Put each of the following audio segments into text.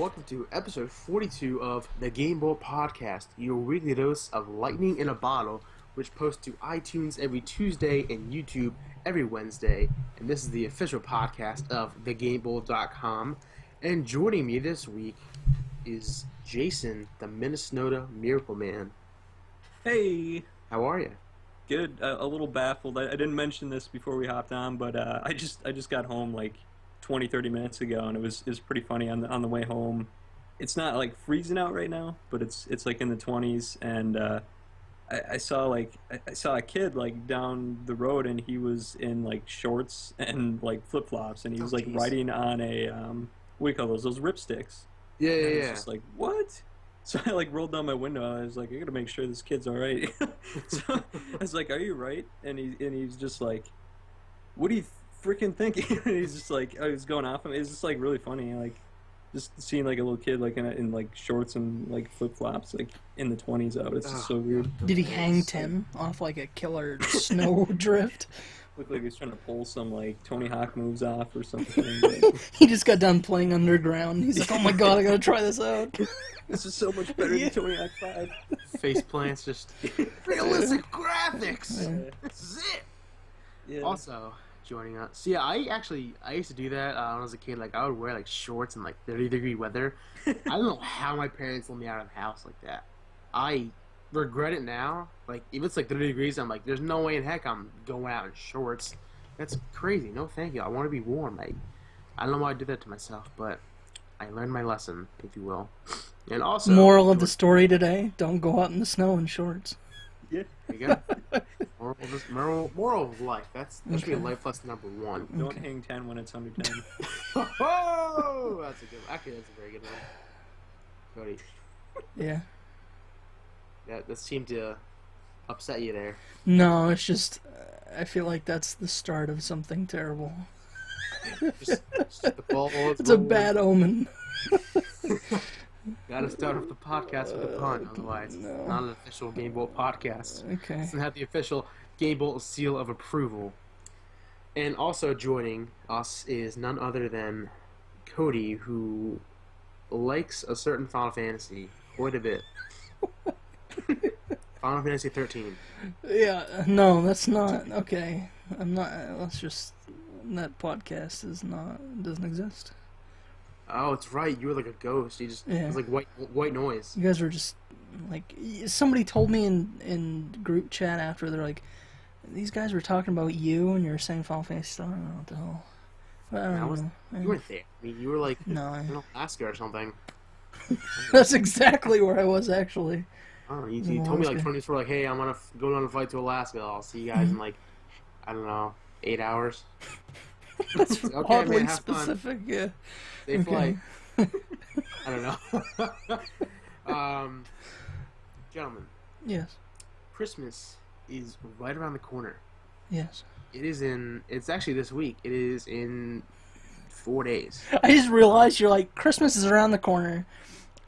welcome to episode 42 of the Game Boy Podcast, your weekly dose of lightning in a bottle, which posts to iTunes every Tuesday and YouTube every Wednesday. And this is the official podcast of thegamebowl.com. And joining me this week is Jason, the Minnesota Miracle Man. Hey! How are you? Good. A little baffled. I didn't mention this before we hopped on, but I just got home like 20-30 minutes ago, and it was pretty funny on the way home. It's not like freezing out right now, but it's like in the 20s, and I saw a kid like down the road, and he was in like shorts and like flip flops, and he was like riding on a what do you call those ripsticks? Yeah. I was just like, what? So I like rolled down my window. I was like, I gotta make sure this kid's all right. So I was like, are you right? And he's just like, what do you freaking thinking? And he's just like, I was going off him. It's just like really funny, like just seeing like a little kid like in like shorts and like flip flops like in the 20s out. It's just so weird. Did he hang Tim off like a killer snow drift? Looked like he was trying to pull some like Tony Hawk moves off or something. He just got done playing Underground. He's like, oh my god, I gotta try this out. This is so much better than Tony Hawk 5. Face plants, just realistic graphics. This is it. Yeah. Also joining us. Yeah, I used to do that when I was a kid. Like, I would wear like shorts in like 30-degree weather. I don't know how my parents let me out of the house like that. I regret it now. Like, if it's like 30 degrees, I'm like, there's no way in heck I'm going out in shorts. That's crazy. No, thank you. I want to be warm. I don't know why I did that to myself, but I learned my lesson, if you will. And also, moral of the story today: don't go out in the snow in shorts. Yeah. There you go. Moral of life. That should be life lesson number 1. Don't hang 10 when it's under 10. Oh, that's a good one. Actually, that's a very good one. Cody. Yeah. That seemed to upset you there. No, it's just I feel like that's the start of something terrible. Just the ball it's a bad omen. Gotta start off the podcast with a pun, otherwise it's not an official Game Bowl podcast. Okay. It doesn't have the official Game Bowl seal of approval. And also joining us is none other than Cody, who likes a certain Final Fantasy quite a bit. Final Fantasy XIII. Yeah, no, that's not okay. I'm not. Let's just that podcast doesn't exist. Oh, it's right. You were like a ghost. It was like white noise. You guys were just like somebody told me in group chat after. They're like, these guys were talking about you, and you were saying Final Fantasy. I don't know what the hell. I don't know. You weren't there. I mean, you were like in no. Alaska or something. That's exactly where I was actually. Oh, you told me like 20 minutes before, like, hey, I'm going on a flight to Alaska. I'll see you guys in like, I don't know, 8 hours. That's okay, oddly man, have specific. Fun. Yeah. Safe flight. I don't know. Gentlemen. Yes. Christmas is right around the corner. Yes. It's actually this week. It is in 4 days. I just realized you're like, Christmas is around the corner.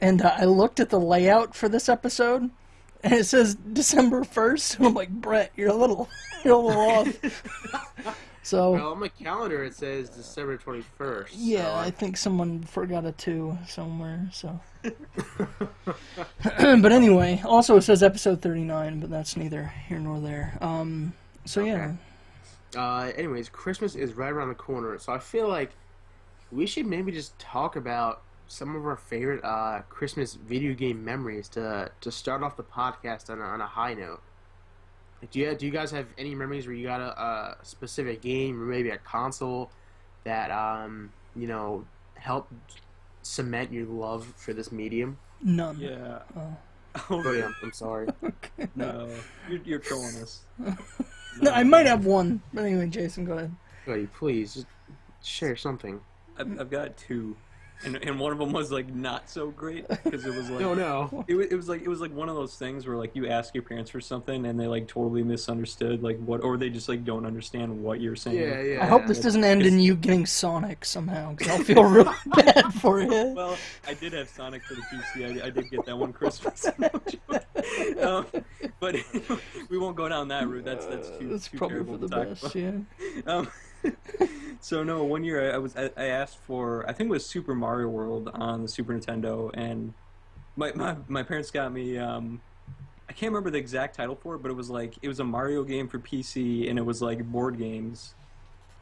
And I looked at the layout for this episode, and it says December 1st. And I'm like, Brett, you're a little off. So, well, on my calendar it says December 21st. Yeah, so I think someone forgot a 2 somewhere. So, but anyway, also it says episode 39, but that's neither here nor there. So okay. Yeah. Anyways, Christmas is right around the corner, so I feel like we should maybe just talk about some of our favorite Christmas video game memories to start off the podcast on a high note. Like, do you guys have any memories where you got a specific game or maybe a console that helped cement your love for this medium? None. Yeah. Oh, yeah, I'm sorry. Okay. No, you're trolling us. No, I might have one. But anyway, Jason, go ahead. Buddy, please just share something. I've got 2. And one of them was like not so great because it was like no. It was like one of those things where like you ask your parents for something and they like totally misunderstood like what, or they just like don't understand what you're saying. Yeah. I hope this doesn't end in you getting Sonic somehow, because I'll feel really bad for you. Well, I did have Sonic for the PC. I did get that one Christmas. But we won't go down that route. That's too probably terrible for the to talk best. about. Yeah. So no, one year I asked for, I think it was Super Mario World on the Super Nintendo, and my parents got me. I can't remember the exact title for it, but it was a Mario game for PC, and it was like board games.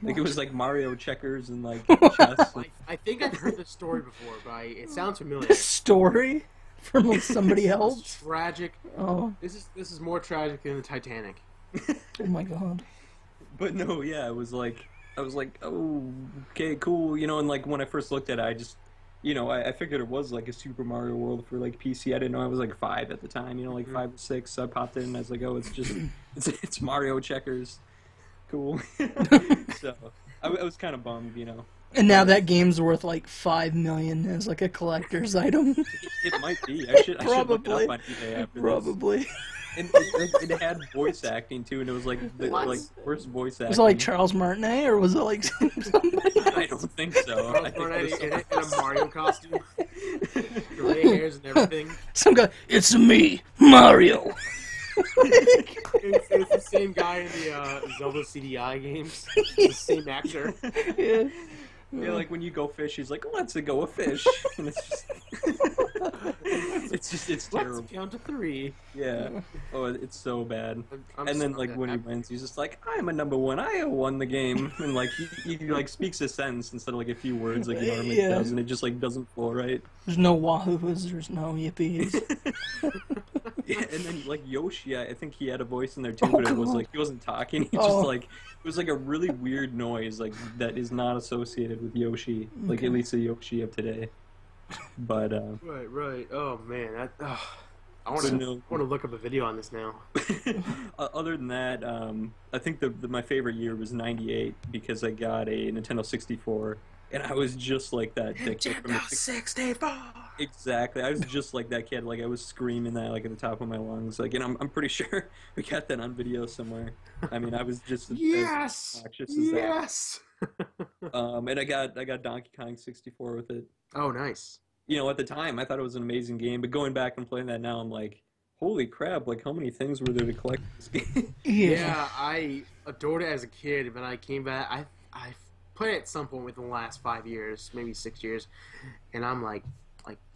Like it was like Mario checkers and like chess. I think I've heard this story before, but it sounds familiar. The story from like somebody else. It's tragic. Oh. This is more tragic than the Titanic. Oh my god. But no, yeah, it was like I was like, oh, okay, cool, and like when I first looked at it, I just, I figured it was like a Super Mario World for like PC. I didn't know I was like 5 at the time, like 5 or 6. So I popped in and I was like, oh, it's just it's Mario checkers, cool. So I was kind of bummed, And now that game's worth like $5 million as like a collector's item. It might be. I should look it up on eBay after Probably. this. And it had voice acting too, and it was like the worst voice acting. Was it like Charles Martinet, or was it like somebody else? I don't think so. I think in a Mario costume, gray hairs and everything. Some guy, it's me, Mario. It's the same guy in the Zelda CDI games. It's the same actor. Yeah. Yeah, like when you go fish, he's like, "Let's go a fish," and it's terrible. Let's count to 3. Yeah. Oh, it's so bad. I'm And then sorry like that when he happened. wins, he's just like, "I'm a number 1. I won the game," and like he like speaks a sentence instead of like a few words like he normally Yeah. does, and it just like doesn't flow right. There's no wahoos, there's no yippies. Yeah, and then like Yoshi, I think he had a voice in there too, but it was God. like he wasn't talking. He Oh. just like it was like a really weird noise, like that is not associated with Yoshi, like Okay. at least the Yoshi of today. But Right. Oh man, I want So to no. look up a video on this now. other than that, I think my favorite year was '98 because I got a Nintendo 64, and I was just like that dickhead from the 64. Exactly. I was just like that kid. Like I was screaming that like at the top of my lungs. Like, and I'm pretty sure we got that on video somewhere. I mean, I was just as Yes. obnoxious as Yes. that. And I got Donkey Kong 64 with it. Oh, nice. At the time I thought it was an amazing game, but going back and playing that now, I'm like, holy crap! Like, how many things were there to collect in this game? Yeah, I adored it as a kid. When I came back, I played it at some point within the last 5 years, maybe 6 years, and I'm like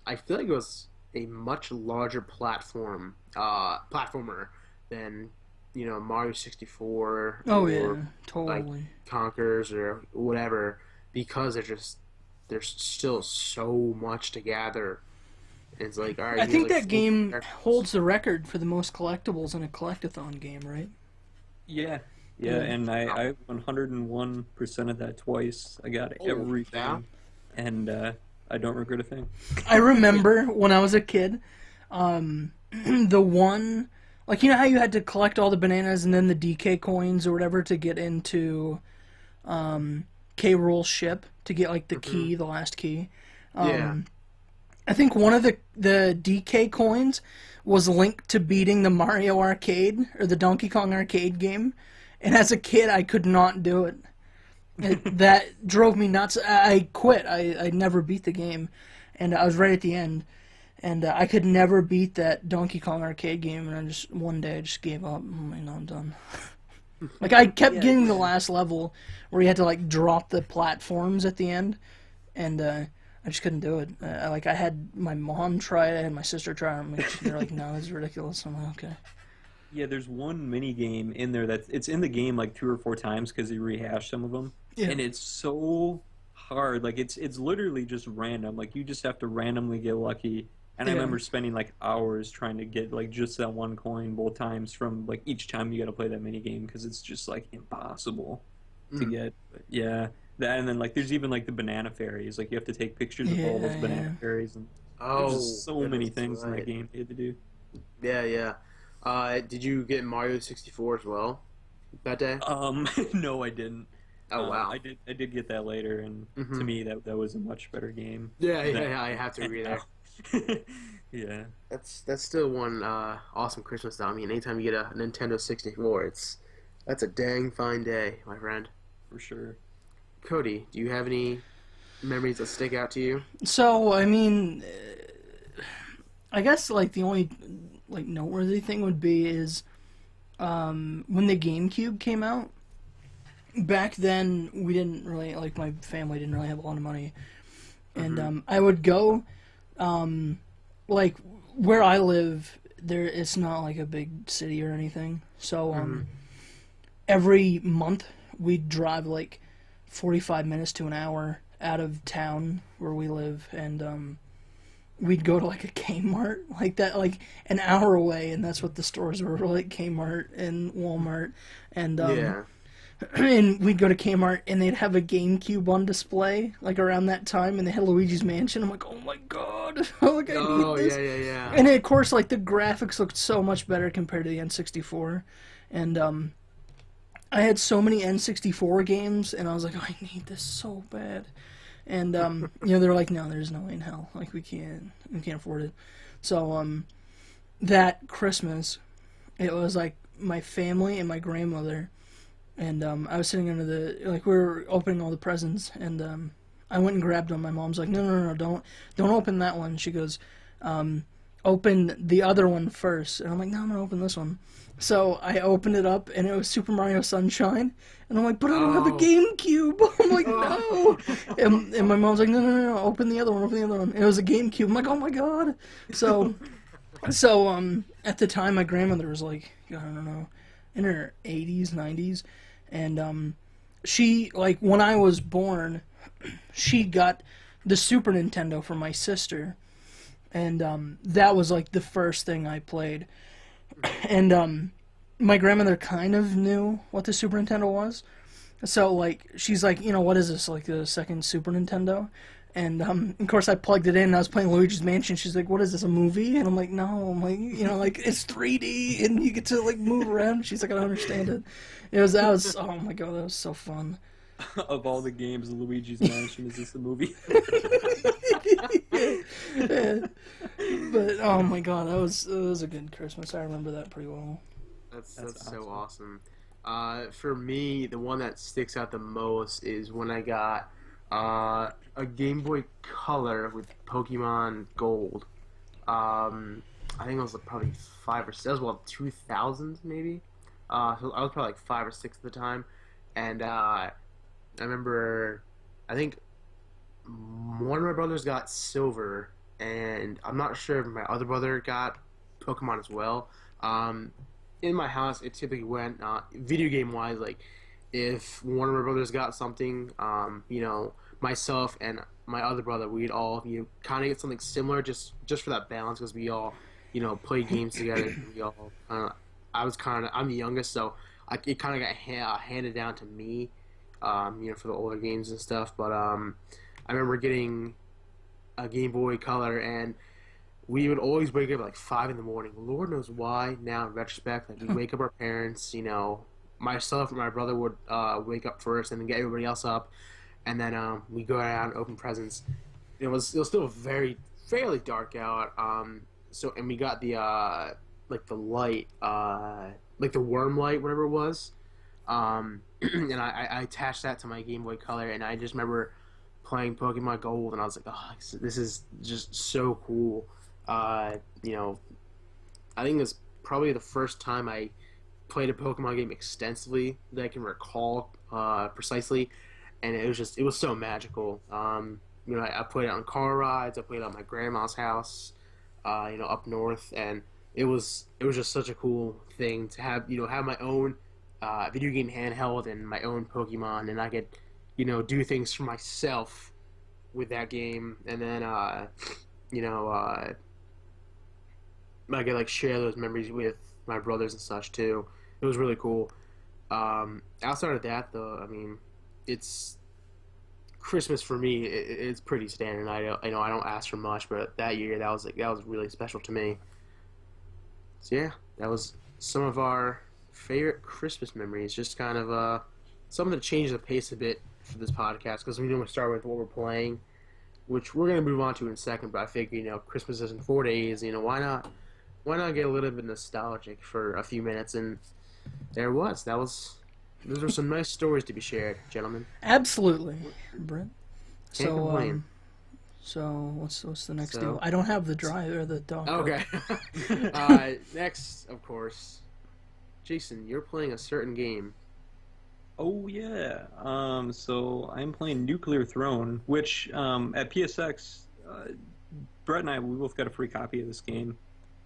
I feel like it was a much larger platformer than Mario 64. Oh or, yeah, totally. Conkers or whatever, because there's still so much to gather. It's like, all right, I think like that game characters. holds the record for the most collectibles in a collectathon game, right? Yeah, and I 101% of that twice. I got everything, yeah. and I don't regret a thing. I remember when I was a kid, the one, like, how you had to collect all the bananas and then the DK coins or whatever to get into K. Rool's ship to get like the key, the last key. Yeah. I think one of the DK coins was linked to beating the Mario arcade or the Donkey Kong arcade game, and as a kid I could not do it. That drove me nuts. I quit. I never beat the game, and I was right at the end, and I could never beat that Donkey Kong arcade game, and one day I just gave up. I'm like, no, I'm done. Like, I kept getting the last level where you had to like drop the platforms at the end, and I just couldn't do it. I had my mom try it, I had my sister try it, and they're like, no, it's ridiculous. I'm like, okay. Yeah, there's one mini game in there it's in the game like 2 or 4 times because they rehashed some of them, and it's so hard. Like it's literally just random. Like you just have to randomly get lucky. And I remember spending like hours trying to get like just that one coin both times from like each time you got to play that mini game because it's just like impossible to get. But yeah, that, and then like there's even like the banana fairies. Like you have to take pictures of all those banana fairies, and there's just so many things in that game you had to do. Yeah. Did you get Mario 64 as well that day? No, I didn't. Oh wow. I did get that later, and to me that was a much better game. Yeah, I have to agree there. Yeah. That's still one awesome Christmas though. I mean, anytime you get a Nintendo 64, that's a dang fine day, my friend. For sure. Cody, do you have any memories that stick out to you? So, I mean, I guess like the only like noteworthy thing would be is when the GameCube came out. Back then, we didn't really, like, my family didn't really have a lot of money, and I would go, like, where I live, it's not like a big city or anything, so every month we'd drive like 45 minutes to an hour out of town where we live, and we'd go to like a Kmart like that, like an hour away, and that's what the stores were, like Kmart and Walmart, and and we'd go to Kmart and they'd have a GameCube on display like around that time, and they had Luigi's Mansion. I'm like, oh my god, like, I need this. Yeah. And of course, like, the graphics looked so much better compared to the N64, and I had so many N64 games, and I was like, oh, I need this so bad. And you know, they're like, no, there's no way in hell, like, we can't afford it. So that Christmas, it was like my family and my grandmother. And I was sitting under we were opening all the presents, and I went and grabbed them. My mom's like, no, don't open that one. She goes, open the other one first. And I'm like, no, I'm going to open this one. So I opened it up, and it was Super Mario Sunshine. And I'm like, but I don't have a GameCube. I'm like, no. And my mom's like, no, open the other one, And it was a GameCube. I'm like, oh my god. So at the time, my grandmother was like, I don't know, in her 80s, 90s. And she, like, when I was born, she got the Super Nintendo for my sister, and that was like the first thing I played. And my grandmother kind of knew what the Super Nintendo was, so, like, she's like, you know, what is this, like, the second Super Nintendo? And of course I plugged it in, and I was playing Luigi's Mansion. She's like, what is this, a movie? And I'm like, no. I'm like, you know, like, it's 3D and you get to, like, move around. She's like, I don't understand it. That was oh my god, that was so fun. Of all the games, Luigi's Mansion, is this a movie? Yeah. But oh my god, it was a good Christmas. I remember that pretty well. That's so awesome. For me, the one that sticks out the most is when I got a Game Boy Color with Pokemon Gold. I think it was probably 5 or 6. That was, well, 2000s maybe. So I was probably like 5 or 6 at the time, and I remember, I think one of my brothers got silver, and I'm not sure if my other brother got Pokemon as well. In my house, it typically went video game wise, like, if one of my brothers got something, you know, myself and my other brother, we'd all, you know, kind of get something similar, just for that balance, because we all, you know, play games together. We all I'm the youngest, so it kind of got handed down to me, you know, for the older games and stuff. But I remember getting a Game Boy Color, and we would always wake up at like 5 in the morning. Lord knows why now in retrospect. Like, we'd wake up our parents, you know, myself and my brother would wake up first and then get everybody else up, and then we'd go around and open presents. It was still fairly dark out, and we got the like the light, like the worm light, whatever it was, and I attached that to my Game Boy Color, and I just remember playing Pokemon Gold, and I was like, oh, this is just so cool. You know, I think it's probably the first time I played a Pokemon game extensively that I can recall precisely, and it was so magical. You know, I played it on car rides, I played it at my grandma's house, you know, up north, and it was just such a cool thing to have, you know, have my own video game handheld and my own Pokemon, and I could, you know, do things for myself with that game, and then you know, I could, like, share those memories with my brothers and such too. It was really cool. Outside of that, though, I mean, it's Christmas for me. It's pretty standard. I know I don't ask for much, but that year that was really special to me. So yeah, that was some of our favorite Christmas memories. Just kind of something to change the pace a bit for this podcast, because we normally start with what we're playing, which we're gonna move on to in a second. But I figure, you know, Christmas is in 4 days. You know, why not get a little bit nostalgic for a few minutes? And there it was. Those were some nice stories to be shared, gentlemen. Absolutely, Brent. Can't complain. So what's the next So- deal? I don't have the drive or the dog. Okay. Next, of course, Jason, you're playing a certain game. Oh yeah. So I'm playing Nuclear Throne, which at PSX, Brett and I we both got a free copy of this game,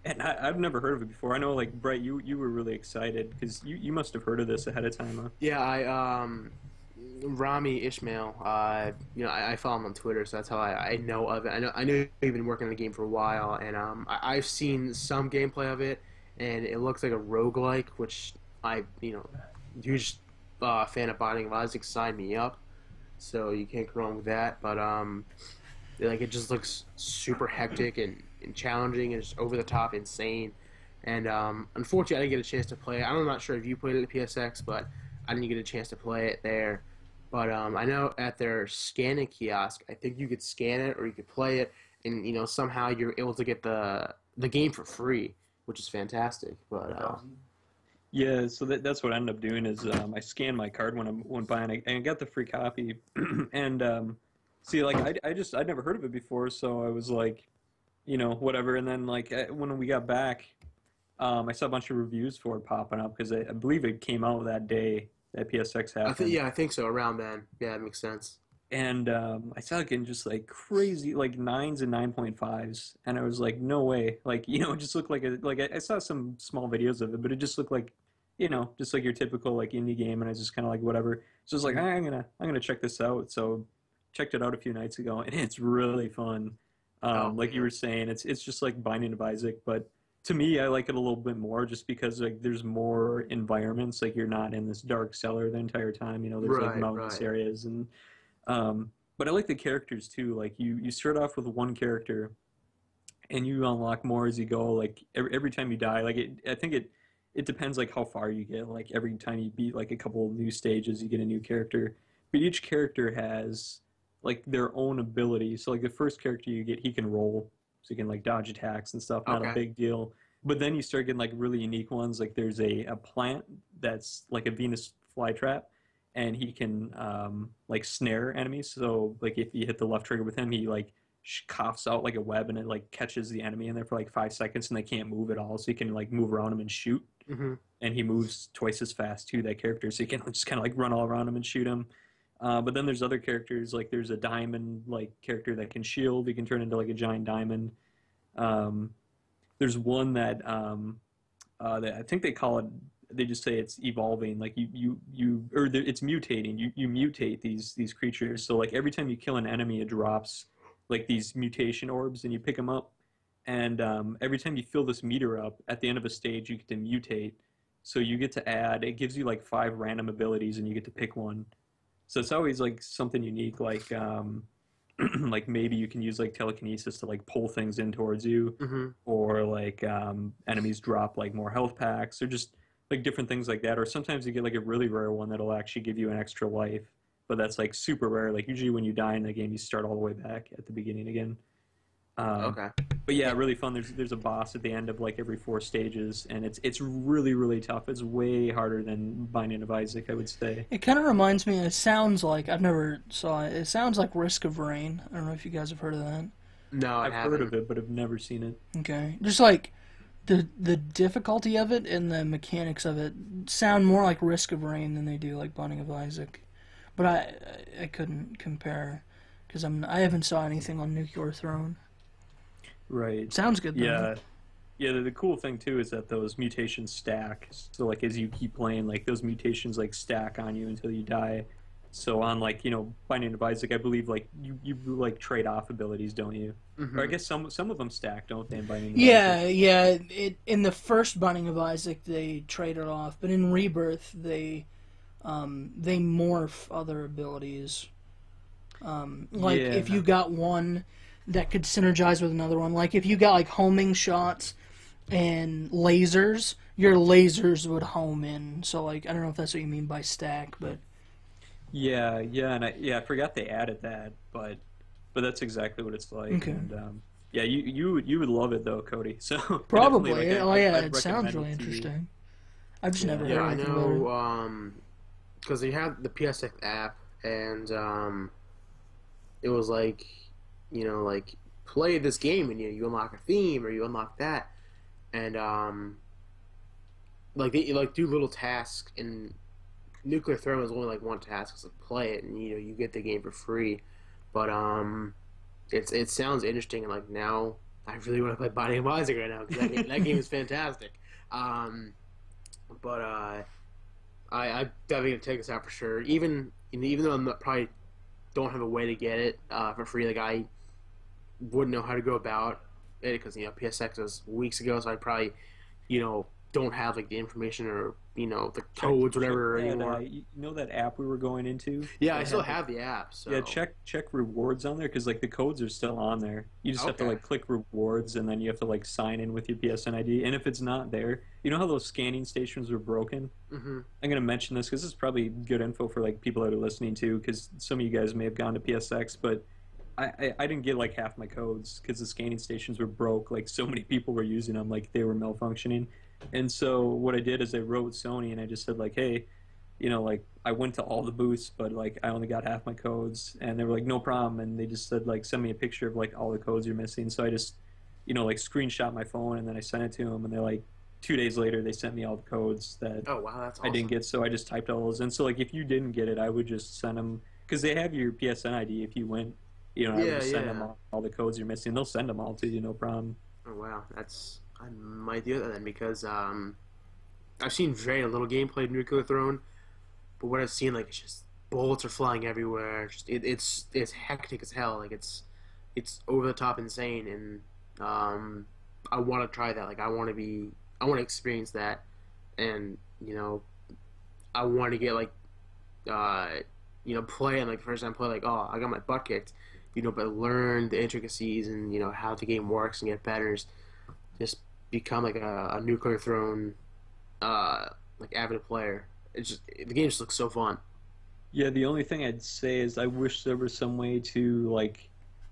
and I've never heard of it before. I know, like Brett, you were really excited because you must have heard of this ahead of time, huh? Yeah, Rami Ishmael. I follow him on Twitter, so that's how I know of it. I know he's been working on the game for a while, and I've seen some gameplay of it, and it looks like a roguelike, which huge fan of Binding of Isaac, signed me up, so you can't go wrong with that. But it just looks super hectic and challenging and just over the top insane. And unfortunately, I didn't get a chance to play it. I'm not sure if you played it at PSX, but I didn't get a chance to play it there. But I know at their scanning kiosk, I think you could scan it or you could play it, and somehow you're able to get the game for free, which is fantastic. But Yeah, so that's what I ended up doing is I scanned my card when I went by and I got the free copy, and see, like I'd never heard of it before, so I was like, whatever. And then like when we got back, I saw a bunch of reviews for it popping up because I believe it came out that day that PSX happened. I think so. Around then, yeah, it makes sense. And I saw it getting just like crazy, like 9s and 9.5s, and I was like, no way, like it just looked like I saw some small videos of it, but it just looked like, just like your typical like indie game, and I was just kind of like whatever. So I was like, I'm gonna check this out. So checked it out a few nights ago, and it's really fun. Like you were saying, it's just like Binding of Isaac, but to me, I like it a little bit more just because like there's more environments. Like you're not in this dark cellar the entire time. There's like mountainous areas and. But I like the characters too. Like you start off with one character, and you unlock more as you go. Like every time you die, like I think it depends like how far you get. Like every time you beat like a couple of new stages, you get a new character. But each character has like their own ability. So like the first character you get, he can roll, so you can like dodge attacks and stuff. Not a big deal. But then you start getting like really unique ones. Like there's a plant that's like a Venus flytrap. And he can like snare enemies. So like if you hit the left trigger with him, he like coughs out like a web, and it like catches the enemy in there for like 5 seconds, and they can't move at all. So you can like move around him and shoot. Mm-hmm. And he moves twice as fast too, that character. So you can just kind of like run all around him and shoot him. But then there's other characters, like there's a diamond like character that can shield. He can turn into like a giant diamond. There's one that that I think they call it. They just say it's evolving, like it's mutating. You mutate these creatures. So like every time you kill an enemy, it drops like these mutation orbs, and you pick them up. And every time you fill this meter up, at the end of a stage, you get to mutate. So you get to add. It gives you like 5 random abilities, and you get to pick one. So it's always like something unique, like like maybe you can use like telekinesis to like pull things in towards you, or like enemies drop like more health packs, or just like different things like that. Or sometimes you get like a really rare one that'll actually give you an extra life, but that's like super rare. Like usually when you die in the game, you start all the way back at the beginning again. But yeah, really fun. There's a boss at the end of like every 4 stages, and it's really tough. It's way harder than Binding of Isaac, I would say. It kind of reminds me. It sounds like I've never saw it. It sounds like Risk of Rain. I don't know if you guys have heard of that. No, I've heard of it, but I've never seen it. Okay, just like the difficulty of it and the mechanics of it sound more like Risk of Rain than they do like Binding of Isaac. But I couldn't compare because I haven't saw anything on Nuclear Throne. Right. Sounds good though. Yeah. Yeah, the cool thing too is that those mutations stack. So like as you keep playing, like those mutations like stack on you until you die. So on like, Binding of Isaac, I believe like you like trade off abilities, don't you? Mm-hmm. Or I guess some of them stack, don't they, in Binding of Isaac? Yeah. In the first Binding of Isaac they traded off, but in Rebirth they morph other abilities. If you got one that could synergize with another one, like if you got like homing shots and lasers, your lasers would home in. So like I don't know if that's what you mean by stack, but yeah, and I forgot they added that, but that's exactly what it's like. Okay. And yeah, you would love it though, Cody. So probably. I'd It sounds really interesting. I've just never heard anything about it. I know, because you have the PSX app, and it was like like play this game and you unlock a theme or you unlock that, and like they like do little tasks. And Nuclear Throne is only like one task, is to play it, and you get the game for free. But it sounds interesting, and like now I really want to play Binding of Isaac right now because that game is fantastic. But I definitely gonna take this out for sure. Even though probably don't have a way to get it for free, like I wouldn't know how to go about it because PSX was weeks ago, so I probably don't have like the information or the codes whatever anymore. You know that app we were going into? Yeah, I still have the app. So yeah, check rewards on there because like the codes are still on there. You just have to like click rewards and then you have to like sign in with your PSN ID. And if it's not there, you know how those scanning stations were broken? Mm-hmm. I'm gonna mention this because this is probably good info for like people that are listening to, because some of you guys may have gone to PSX, but I didn't get like half my codes because the scanning stations were broke. Like so many people were using them, like they were malfunctioning. And so what I did is I wrote Sony and I just said like, hey, like I went to all the booths, but like I only got half my codes, and they were like, no problem. And they just said like, send me a picture of like all the codes you're missing. So I just, like screenshot my phone and then I sent it to them, and they're like, 2 days later they sent me all the codes that oh wow, that's awesome. I didn't get. So I just typed all those in. So like if you didn't get it, I would just send them because they have your PSN ID. If you went, I would just send them all the codes you're missing. They'll send them all to you, no problem. Oh wow, I might do that then because I've seen very little gameplay of Nuclear Throne, but what I've seen, like, it's just bullets are flying everywhere. Just it's hectic as hell. Like it's over the top insane, and I want to try that. Like I want to experience that, and I want to get like play, and like first time play, like, oh, I got my butt kicked, but learn the intricacies and how the game works and get better. Just become like a Nuclear Throne like avid player. The game just looks so fun. Yeah, the only thing I'd say is I wish there was some way to like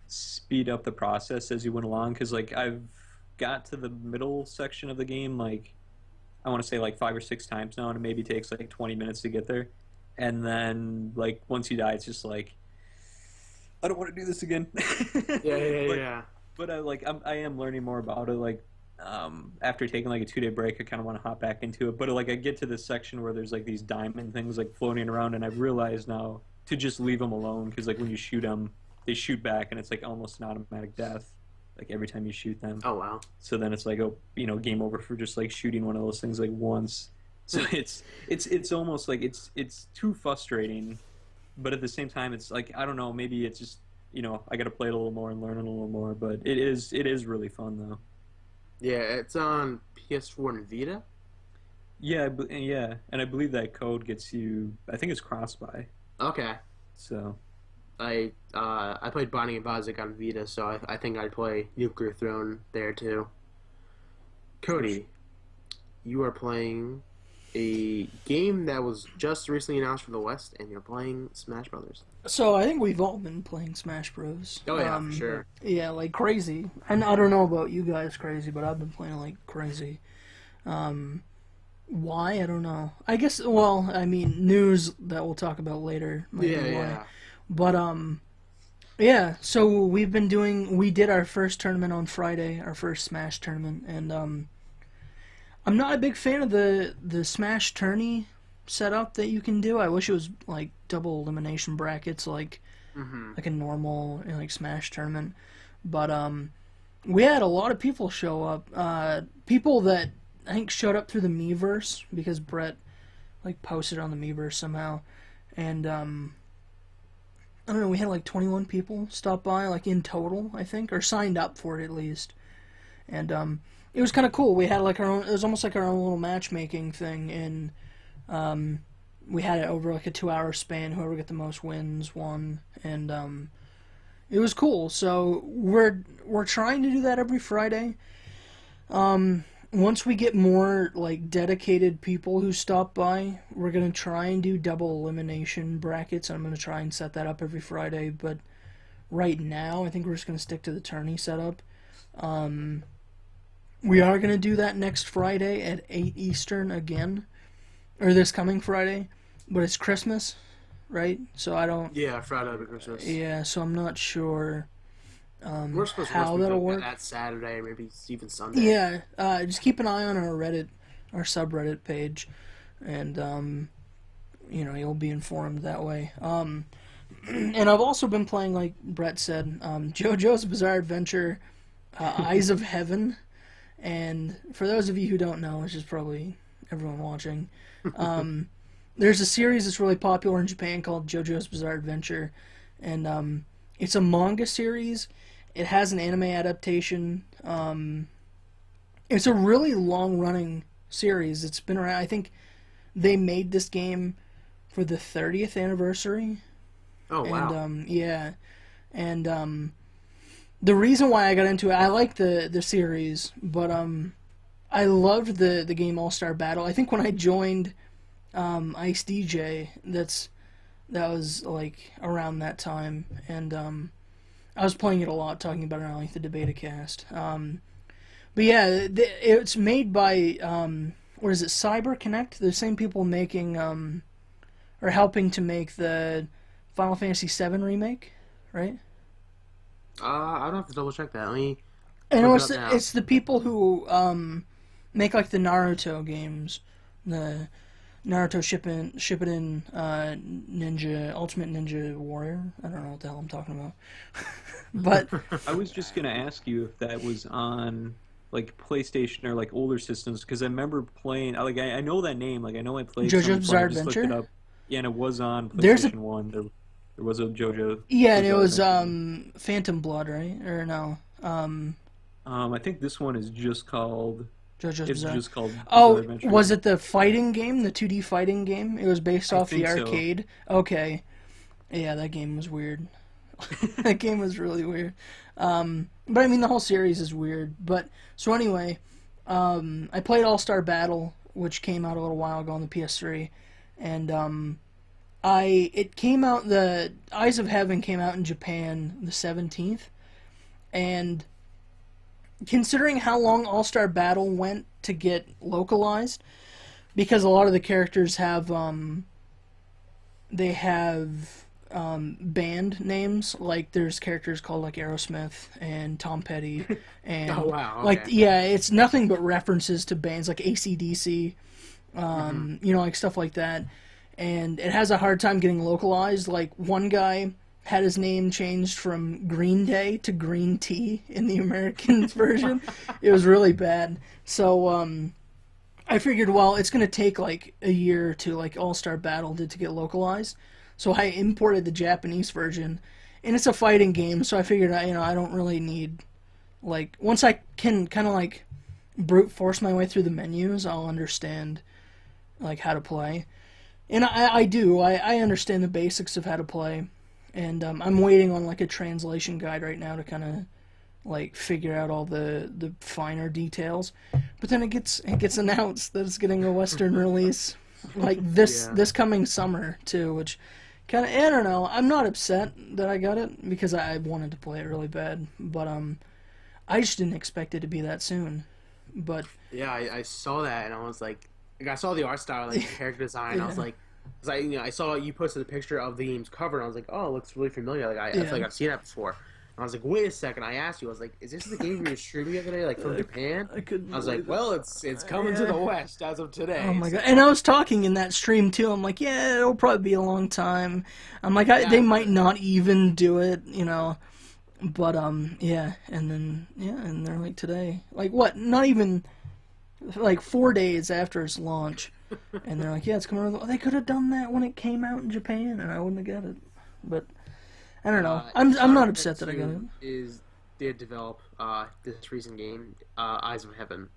speed up the process as you went along, because like I've got to the middle section of the game like I want to say like 5 or 6 times now, and it maybe takes like 20 minutes to get there, and then like once you die it's just like I don't want to do this again. Yeah. But I am learning more about it. Like after taking like a 2-day break, I kind of want to hop back into it. But like I get to this section where there's like these diamond things like floating around, and I've realized now to just leave them alone, because like when you shoot them, they shoot back, and it's like almost an automatic death. Like every time you shoot them. Oh wow. So then it's like game over for just like shooting one of those things like once. So it's almost like it's too frustrating, but at the same time it's like I don't know, maybe it's just I got to play it a little more and learn it a little more, but it is really fun though. Yeah, it's on PS4 and Vita. Yeah, and I believe that code gets you. I think it's cross-buy. Okay. So. I played Binding of Isaac on Vita, so I think I'd play Nuclear Throne there too. Cody, you are playing a game that was just recently announced for the West, and you're playing Smash Brothers. So I think we've all been playing Smash Bros. Oh yeah, for sure. Yeah, like crazy. And I don't know about you guys crazy, but I've been playing like crazy. Why? I don't know. I guess, well, I mean, news that we'll talk about later. Yeah. But, yeah, so we did our first tournament on Friday, our first Smash tournament, and, I'm not a big fan of the Smash tourney setup that you can do. I wish it was, like, double elimination brackets, like a normal, like, Smash tournament. But, we had a lot of people show up, people that I think showed up through the Miiverse, because Brett, like, posted on the Miiverse somehow, and, I don't know, we had like 21 people stop by, like in total, I think, or signed up for it at least. And it was kind of cool. We had like our own, it was almost like our own little matchmaking thing, and we had it over like a 2-hour span. Whoever got the most wins won, and it was cool. So we're trying to do that every Friday. Once we get more like dedicated people who stop by, we're going to try and do double elimination brackets. I'm going to try and set that up every Friday, but right now I think we're just going to stick to the tourney setup. We are going to do that next Friday at 8 Eastern again, or this coming Friday, but it's Christmas, right? So I don't... Yeah, Friday will be Christmas. Yeah, so I'm not sure We're supposed how to that'll be work. that Saturday, maybe even Sunday. Yeah, just keep an eye on our subreddit page, and you'll be informed that way. And I've also been playing, like Brett said, JoJo's Bizarre Adventure, Eyes of Heaven, and for those of you who don't know, which is probably everyone watching, there's a series that's really popular in Japan called JoJo's Bizarre Adventure, and it's a manga series. It has an anime adaptation. It's a really long-running series. It's been around. I think they made this game for the 30th anniversary. Oh, wow. And, yeah. And the reason why I got into it, I like the series, but I loved the game All-Star Battle. I think when I joined Ice DJ, that was like around that time, and I was playing it a lot, talking about it on like the Debatacast. But yeah, it's made by what is it, CyberConnect? The same people making or helping to make the Final Fantasy VII remake, right? I don't have to double check that. Let me. And it's the people who make like the Naruto games, the Naruto Shippuden Ninja Ultimate Ninja Warrior. I don't know what the hell I'm talking about. But I was just gonna ask you if that was on like PlayStation or like older systems, because I remember playing. I know that name. Like I know I played JoJo's Bizarre I just looked Adventure. it up. Yeah, and it was on PlayStation 1. There was a JoJo. Yeah, and it was Adventure. Phantom Blood, right? Or no? I think this one is just called. JoJo's It's Bizarre. just called. Oh, Bizarre Adventure. was it the fighting game, the 2D fighting game? It was based off the think so. arcade. Okay, yeah, that game was weird. That game was really weird. But I mean, the whole series is weird. But so anyway, I played All-Star Battle, which came out a little while ago on the PS3, and it came out. The Eyes of Heaven came out in Japan the 17th, and considering how long All-Star Battle went to get localized, because a lot of the characters have band names, like there's characters called like Aerosmith and Tom Petty, and Oh, wow, okay. like yeah, it's nothing but references to bands like AC/DC, like stuff like that, and it has a hard time getting localized. Like one guy had his name changed from Green Day to Green Tea in the American version. It was really bad. So I figured, well, it's going to take like a year or two, like All-Star Battle did, to get localized. So I imported the Japanese version, and it's a fighting game, so I figured, I don't really need, like, once I can kind of like brute force my way through the menus, I'll understand like how to play. And I do. I understand the basics of how to play. And I'm waiting on like a translation guide right now to kind of like figure out all the finer details. But then it gets announced that it's getting a Western release like this coming summer too, which kind of, I don't know. I'm not upset that I got it because I wanted to play it really bad, but I just didn't expect it to be that soon. But yeah, I saw that and I was like I saw the art style, like the character design. Yeah. I was like, I saw you posted a picture of the game's cover, and I was like, oh, it looks really familiar. Like I feel like I've seen that before. And I was like, wait a second. I asked you, I was like, is this the game we were streaming the other day, like from Japan? I was like, well, it's coming to the West as of today. Oh my god! And I was talking in that stream too. I'm like, yeah, it'll probably be a long time. I'm like, they might not even do it, But yeah, and then and they're like today, like what? Not even like 4 days after its launch. And they're like, yeah, it's coming out. They could have done that when it came out in Japan, and I wouldn't have got it. But I don't know. I'm not upset that I got it. Did develop this recent game, Eyes of Heaven.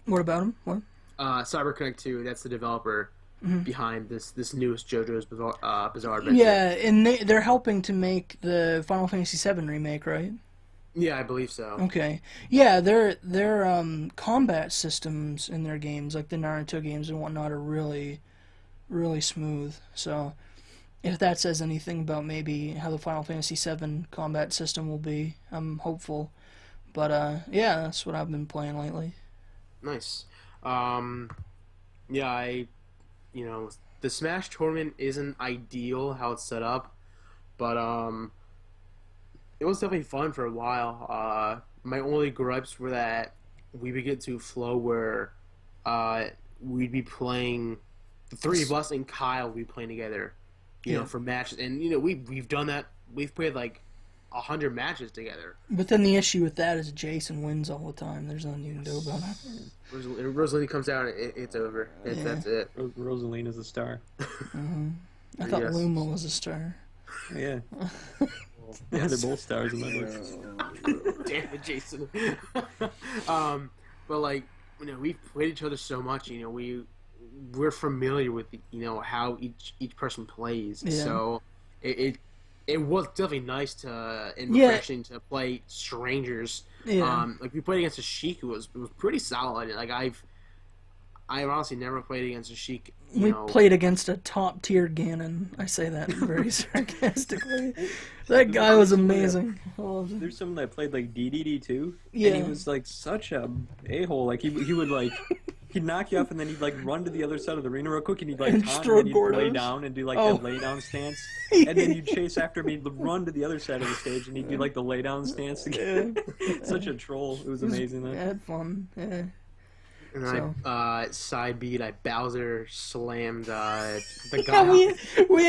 What about them? What? CyberConnect 2. That's the developer behind this newest JoJo's Bizarre Adventure. Yeah, and they're helping to make the Final Fantasy VII remake, right? Yeah, I believe so. Okay. Yeah, their combat systems in their games, like the Naruto games and whatnot, are really, really smooth. So, if that says anything about maybe how the Final Fantasy VII combat system will be, I'm hopeful. But yeah, that's what I've been playing lately. Nice. Yeah, the Smash tournament isn't ideal how it's set up, but it was definitely fun for a while. My only gripes were that we would get to a flow where uh, we'd be playing, the three of us and Kyle would be playing together, Yeah. for matches. And, we've done that. We've played like 100 matches together. But then the issue with that is Jason wins all the time. There's nothing you can do about it. Rosalie comes out, it's over. Yeah. That's it. Rosalina's a star. I thought Yes. Luma was a star. Yeah. Yeah, they're both stars in my book. Damn it, Jason. But like, we've played each other so much. We're familiar with how each person plays. Yeah. So it was definitely nice and Yeah. refreshing to play strangers. Yeah. Like we played against a Sheik who was pretty solid. Like I've honestly never played against a Sheik. We played against a top tier Ganon. I say that very sarcastically. That guy was amazing. There's someone that played like DDD too. Yeah. And he was like such a a-hole. Like he would like he'd knock you off and then he'd like run to the other side of the arena real quick and he'd like And taunt throw and then he'd lay Gordos. down and do like Oh. the lay down stance. And then you'd chase after him, he'd run to the other side of the stage and he'd do like the lay down stance again. Such a troll. It was amazing I though. had fun. Yeah. And So- I side beat. I Bowser slammed the guy. Yeah, we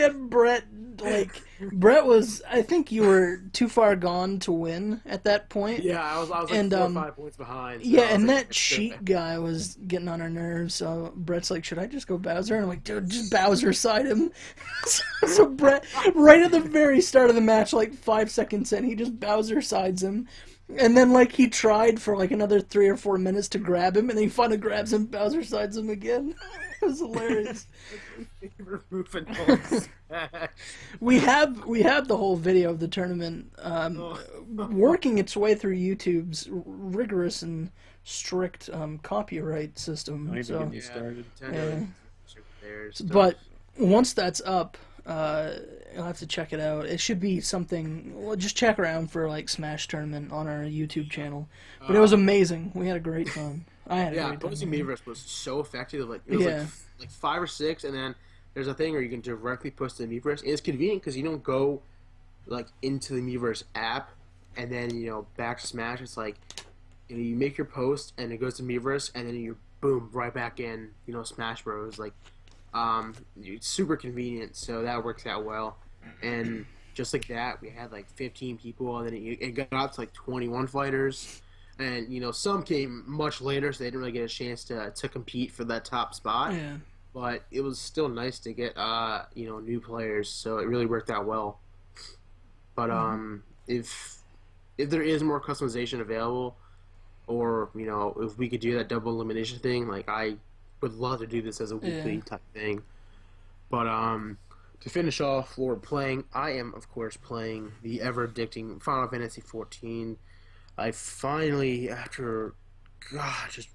had Brett. Like Brett was. I think you were too far gone to win at that point. Yeah, I was like And, 4 or 5 points behind. So Yeah, I was and like, that Sheik guy was getting on our nerves. So Brett's like, "Should I just go Bowser?" And I'm like, "Dude, just Bowser side him." So Brett, right at the very start of the match, like 5 seconds in, he just Bowser sides him. And then, like, he tried for, like, another 3 or 4 minutes to grab him, and then he finally grabs him, Bowser sides him again. It was hilarious. favorite move in all this match. We have the whole video of the tournament working its way through YouTube's rigorous and strict copyright system. Don't even So, get me started. There's but once that's up, you'll have to check it out. It should be something. Well, just check around for like Smash Tournament on our YouTube channel. But it was amazing. We had a great time. I had a great time. Posting Miiverse was so effective. Like it was like 5 or 6, and then there's a thing where you can directly post to the Miiverse. And it's convenient because you don't go like into the Miiverse app and then back to Smash. It's like you make your post and it goes to Miiverse, and then you boom right back in Smash Bros. Like it's super convenient, so that works out well. And just like that, we had like 15 people, and then it got up to like 21 fighters. And some came much later, so they didn't really get a chance to compete for that top spot. Yeah. But it was still nice to get new players, so it really worked out well. But if there is more customization available, or if we could do that double elimination thing, like I would love to do this as a weekly type thing. But to finish off what we're playing, I am of course playing the ever addicting Final Fantasy XIV. I finally, after just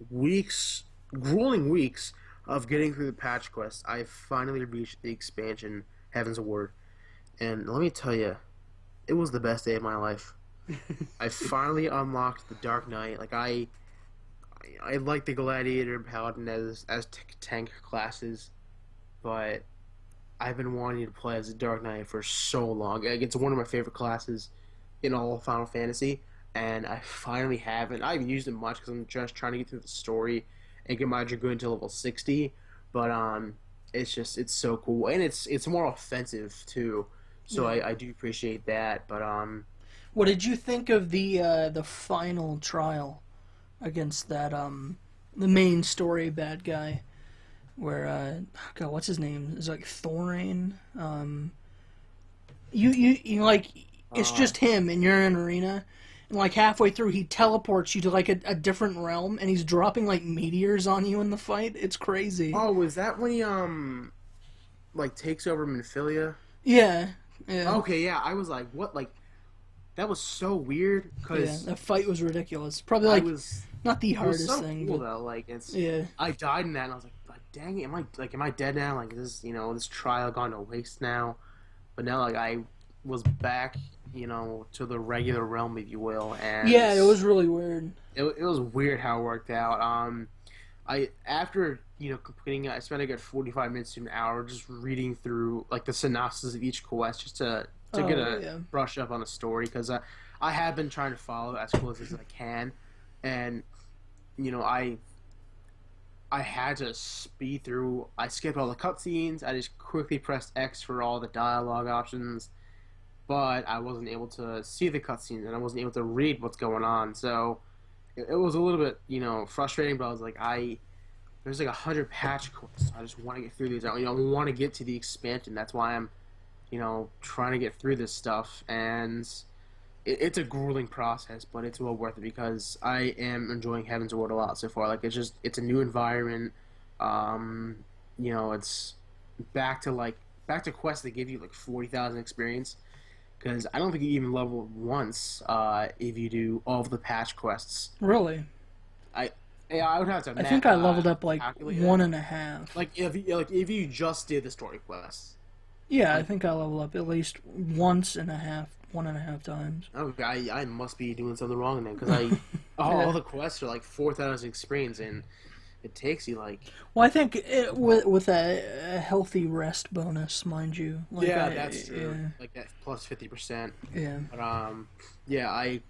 grueling weeks of getting through the patch quest, I finally reached the expansion Heaven's Award. And let me tell you, it was the best day of my life. I finally unlocked the Dark Knight. Like I like the Gladiator and Paladin as tank classes, but I've been wanting to play as the Dark Knight for so long. Like, it's one of my favorite classes in all of Final Fantasy, and I finally have it. I haven't used it much because I'm just trying to get through the story and get my Dragoon to level 60. But it's so cool, and it's more offensive too. So I do appreciate that. But What did you think of the final trial against that the main story bad guy? Where God, what's his name? It's like Thorain. You like it's just him, and you're in an arena, and like halfway through he teleports you to like a different realm, and he's dropping like meteors on you in the fight. It's crazy. oh, was that when he like takes over Minfilia? Yeah. Yeah. Okay, yeah. I was like, what? Like that was so weird Yeah, because the fight was ridiculous. Probably like not the it was hardest so thing, cool but though. Like it's yeah. I died in that, and I was like, dang it, am I dead now? Like this trial gone to waste now? But now like I was back, to the regular realm, if you will, and Yeah, it was really weird. it was weird how it worked out. I after completing it, I spent a good 45 minutes to an hour just reading through like the synopsis of each quest just to to get a brush up on the story, because I have been trying to follow as close as I can, and you know I had to speed through. I skipped all the cutscenes. I just quickly pressed X for all the dialogue options, but I wasn't able to see the cutscenes, and I wasn't able to read what's going on. So it was a little bit, frustrating. But I was like, there's like 100 patch quests. I just want to get through these. I want to get to the expansion. That's why I'm, trying to get through this stuff. And it's a grueling process, but it's well worth it because I am enjoying Heaven's Ward a lot so far. Like, it's a new environment. It's back to quests that give you like 40,000 experience. Because I don't think you even level once if you do all of the patch quests. Really? I would have to. I think I leveled up like 1.5. Like if you just did the story quests. Yeah, I think I leveled up at least 1.5 times. Okay, I must be doing something wrong then, because all the quests are like 4,000 experience, and it takes you like. Well, I think with a healthy rest bonus, mind you. Like that's true. Yeah. Like that plus 50%. Yeah. But I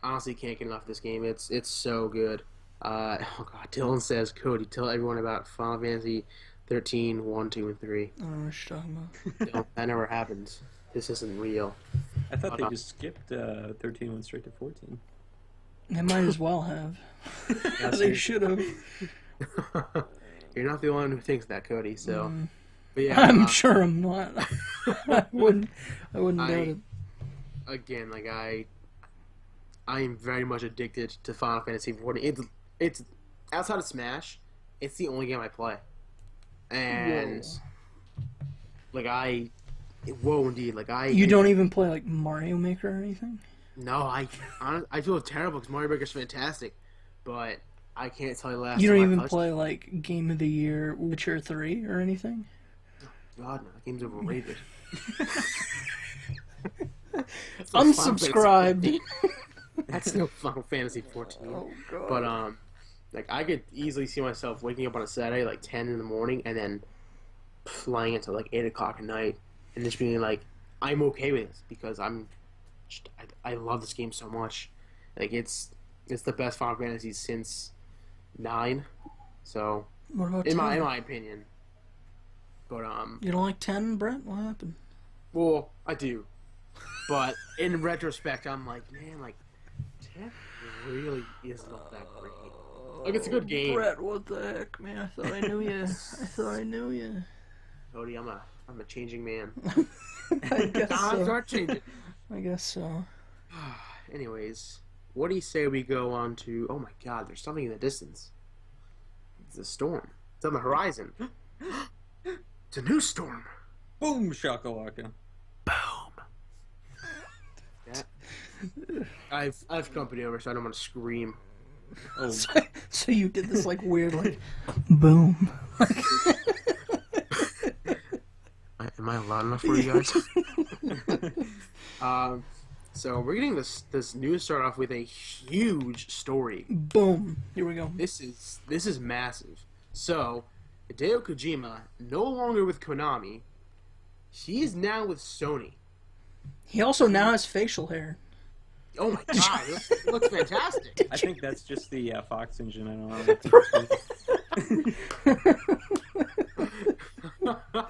honestly can't get enough of this game. It's so good. Oh god, Dylan says, Cody, tell everyone about Final Fantasy XIII, 1, 2, and 3. I don't know what you're talking about. No, that never happens. This isn't real. I thought they just skipped 13 went straight to 14. They might as well have. They should have. You're not the one who thinks that, Cody. So, but yeah, I'm sure I'm not. I wouldn't doubt it. Again, like I am very much addicted to Final Fantasy XIV. It's outside of Smash, it's the only game I play, and indeed, You don't even play like Mario Maker or anything? No, I feel terrible because Mario Maker's fantastic, but I can't tell you last. You don't even play like Game of the Year, Witcher 3 or anything? God, no, that game's overrated. Unsubscribed. That's no Final Fantasy XIV. Oh god. But I could easily see myself waking up on a Saturday like 10 in the morning and then playing until like 8 o'clock at night, and just being like, I'm okay with this because I love this game so much. Like it's the best Final Fantasy since 9. So what about in 10? my opinion. But you don't like 10, Brett? What happened? Well, I do. But in retrospect, I'm like, man, like 10 really is not that great. Like it's a good game. Brett, what the heck, man? I thought I knew you. Cody, I'm a changing man. I guess so. Start changing. I guess so. Anyways, what do you say we go on to... Oh my god, there's something in the distance. It's a storm. It's on the horizon. It's a new storm. Boom, shakalaka. Boom. I've company over, so I don't want to scream. Oh. So you did this like weird, like, boom. Am I loud enough for you guys? So we're getting this news start off with a huge story. Boom. Here we go. This is massive. So Hideo Kojima, no longer with Konami, he is now with Sony. He also now has facial hair. Oh my god, it looks fantastic. I think that's just the Fox engine. I don't know.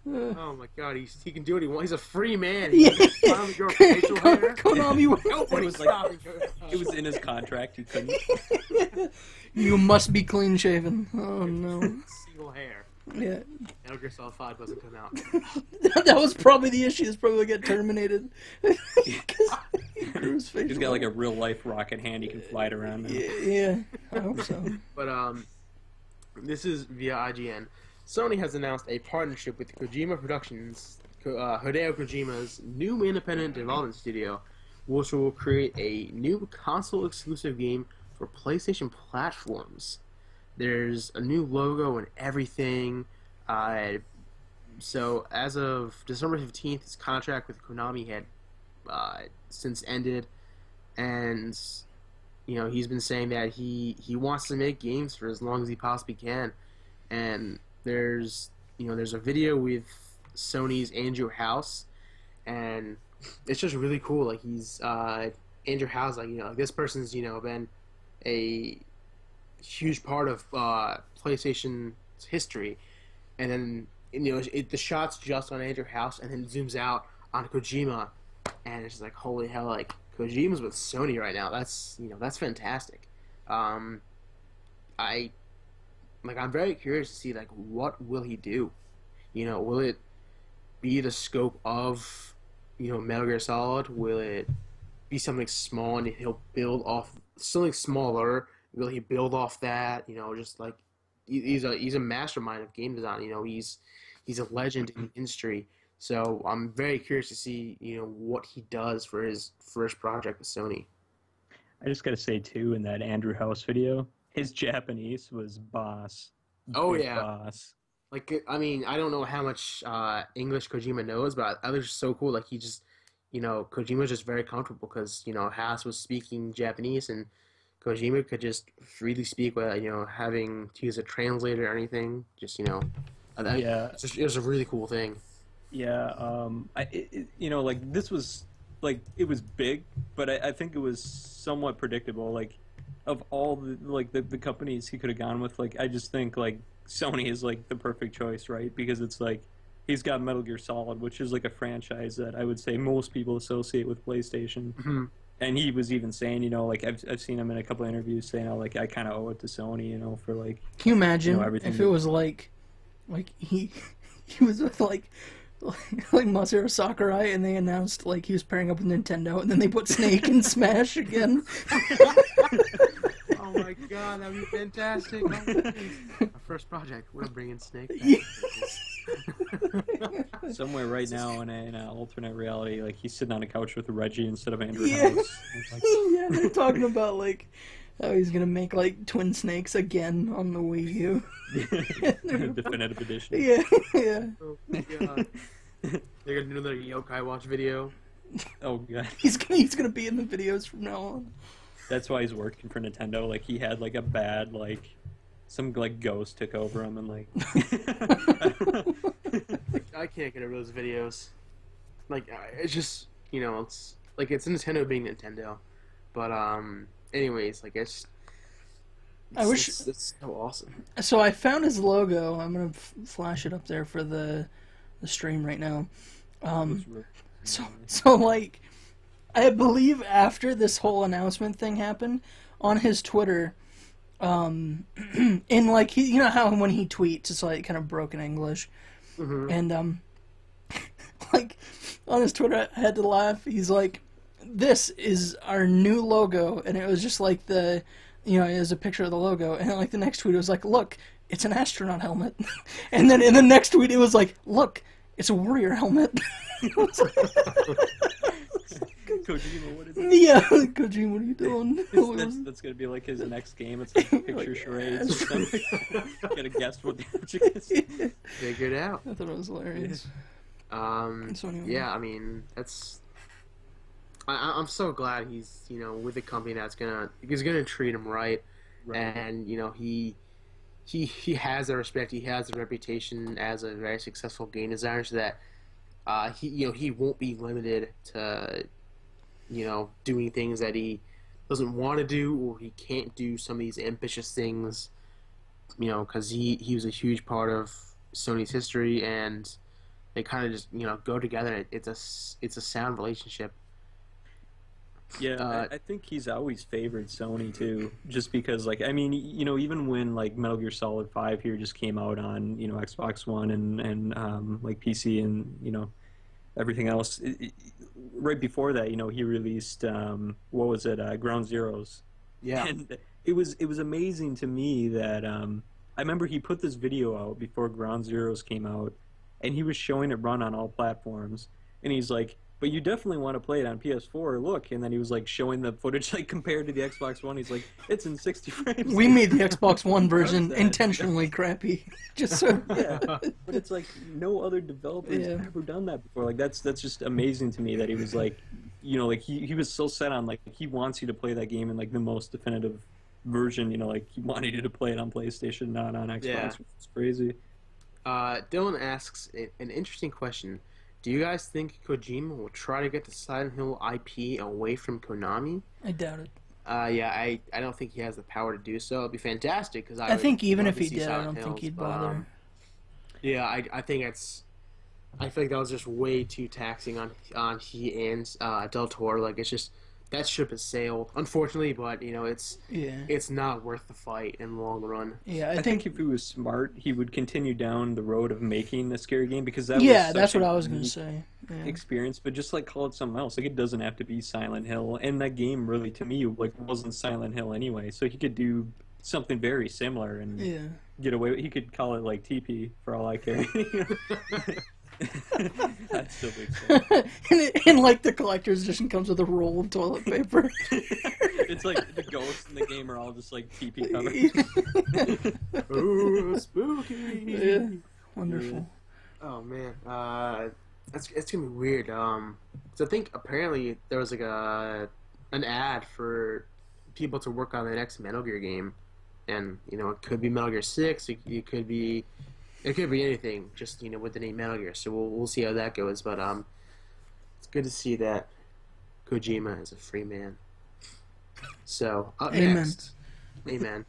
Oh my god, he can do what he wants. He's a free man. Yeah. Finally grow facial hair. Konami, Nobody's stopping him. It was in his contract. He couldn't. you must be clean shaven. Oh no. Single hair. Yeah. Metal Gear Solid 5 doesn't come out. That was probably the issue. It's probably get terminated. He grew his facial He's got like a real life rocket hand. He can fly it around. Yeah, I hope so. But this is via IGN. Sony has announced a partnership with Kojima Productions, Hideo Kojima's new independent development studio, which will create a new console-exclusive game for PlayStation platforms. There's a new logo and everything. So as of December 15th, his contract with Konami had since ended, and he's been saying that he wants to make games for as long as he possibly can. And there's a video with Sony's Andrew House, and it's just really cool. Like he's Andrew Howe's like this person's been a huge part of PlayStation's history, and then the shot's just on Andrew House, and then it zooms out on Kojima, and it's just like holy hell, like Kojima's with Sony right now. That's that's fantastic. I'm very curious to see like what will he do. Will it be the scope of Metal Gear Solid? Will it be something small and he'll build off something smaller? Will he build off that? Just like he's a mastermind of game design. He's a legend in the industry. So I'm very curious to see what he does for his first project with Sony. I just gotta say too, in that Andrew House video, his Japanese was boss. Oh Big yeah, boss. like I mean I don't know how much English Kojima knows, but I was just so cool. Like he just Kojima's just very comfortable because House was speaking Japanese and Kojima could just freely speak without having to use a translator or anything. Just Yeah. it was a really cool thing. Yeah, like this was like it was big, but I think it was somewhat predictable. Like of all the companies he could have gone with, like I just think like Sony is like the perfect choice, right? Because it's like he's got Metal Gear Solid, which is like a franchise that I would say most people associate with PlayStation. Mm-hmm. And he was even saying, like I've seen him in a couple of interviews saying, like I kind of owe it to Sony, for like. Can you imagine everything if it was like he was with like Masaru Sakurai and they announced like he was pairing up with Nintendo and then they put Snake in Smash again. Oh my god, that'd be fantastic! Our first project, we're bringing Snake back. Somewhere right now in an alternate reality, like he's sitting on a couch with Reggie instead of Andrew Yeah. House. Like, Yeah, they're talking about like how he's gonna make like Twin Snakes again on the Wii U. definitive edition. Yeah. Oh my god. They're gonna do another Yokai Watch video. Oh god. He's gonna be in the videos from now on. That's why he's working for Nintendo. Like he had like a bad some like ghost took over him and like. I can't get over those videos. Like it's just it's like it's Nintendo being Nintendo, but anyways, like it's so awesome. So I found his logo. I'm gonna flash it up there for the stream right now. So like, I believe after this whole announcement thing happened on his Twitter, in like he, how when he tweets it's like kind of broken English, and like on his Twitter I had to laugh. He's like, "This is our new logo," and it was just like it was a picture of the logo, and like the next tweet it was like, "Look, it's an astronaut helmet," and then in the next tweet it was like, "Look, it's a warrior helmet." Kojima, what is it? Yeah, Kojima, what are you doing? That's gonna be like his next game. It's like picture charades. Gotta guess what the object is. Figure it out. I thought it was hilarious. So anyway. Yeah, I mean that's. I'm so glad he's with a company that's gonna treat him right. And he has the respect, he has the reputation as a very successful game designer, so that he won't be limited to doing things that he doesn't want to do, or he can't do some of these ambitious things, because he was a huge part of Sony's history, and they kind of just go together. It's a sound relationship. Yeah, I think he's always favored Sony too, just because even when like Metal Gear Solid 5 here just came out on Xbox One and like PC and everything else, right before that he released what was it, Ground Zeroes. Yeah, and it was amazing to me that I remember he put this video out before Ground Zeroes came out, and he was showing it run on all platforms, and he's like, but you definitely want to play it on PS4. Look, and then he was like showing the footage like compared to the Xbox One. He's like, it's in 60 frames. We made the Xbox One version intentionally crappy, just so. Yeah, but it's like no other developer's ever done that before. Like that's just amazing to me that he was like, like he was so set on like he wants you to play that game in like the most definitive version. Like he wanted you to play it on PlayStation, not on Xbox. Yeah. Which is crazy. Dylan asks an interesting question. Do you guys think Kojima will try to get the Silent Hill IP away from Konami? I doubt it. Yeah, I don't think he has the power to do so. It'd be fantastic because I think even love if to he see did, I Silent don't think Hills, he'd but, bother. yeah, I think it's. I think that was just way too taxing on he and Del Toro. Like it's just that ship has sailed, unfortunately. But it's not worth the fight in the long run. Yeah, I think if he was smart, he would continue down the road of making a scary game because that was that's such what a I was gonna unique say. Yeah. experience. But just like call it something else. Like it doesn't have to be Silent Hill, and that game really, to me, like wasn't Silent Hill anyway. So he could do something very similar and get away. He could call it like TP for all I care. That's still big stuff. and like the collector's edition comes with a roll of toilet paper. It's like the ghosts in the game are all just like TP covers. Ooh, spooky! Yeah. Wonderful. Oh man, it's gonna be weird. So I think apparently there was like an ad for people to work on the next Metal Gear game, and it could be Metal Gear 6. It could be anything. Just with the name Metal Gear. So we'll see how that goes. But it's good to see that Kojima is a free man. So up next, amen.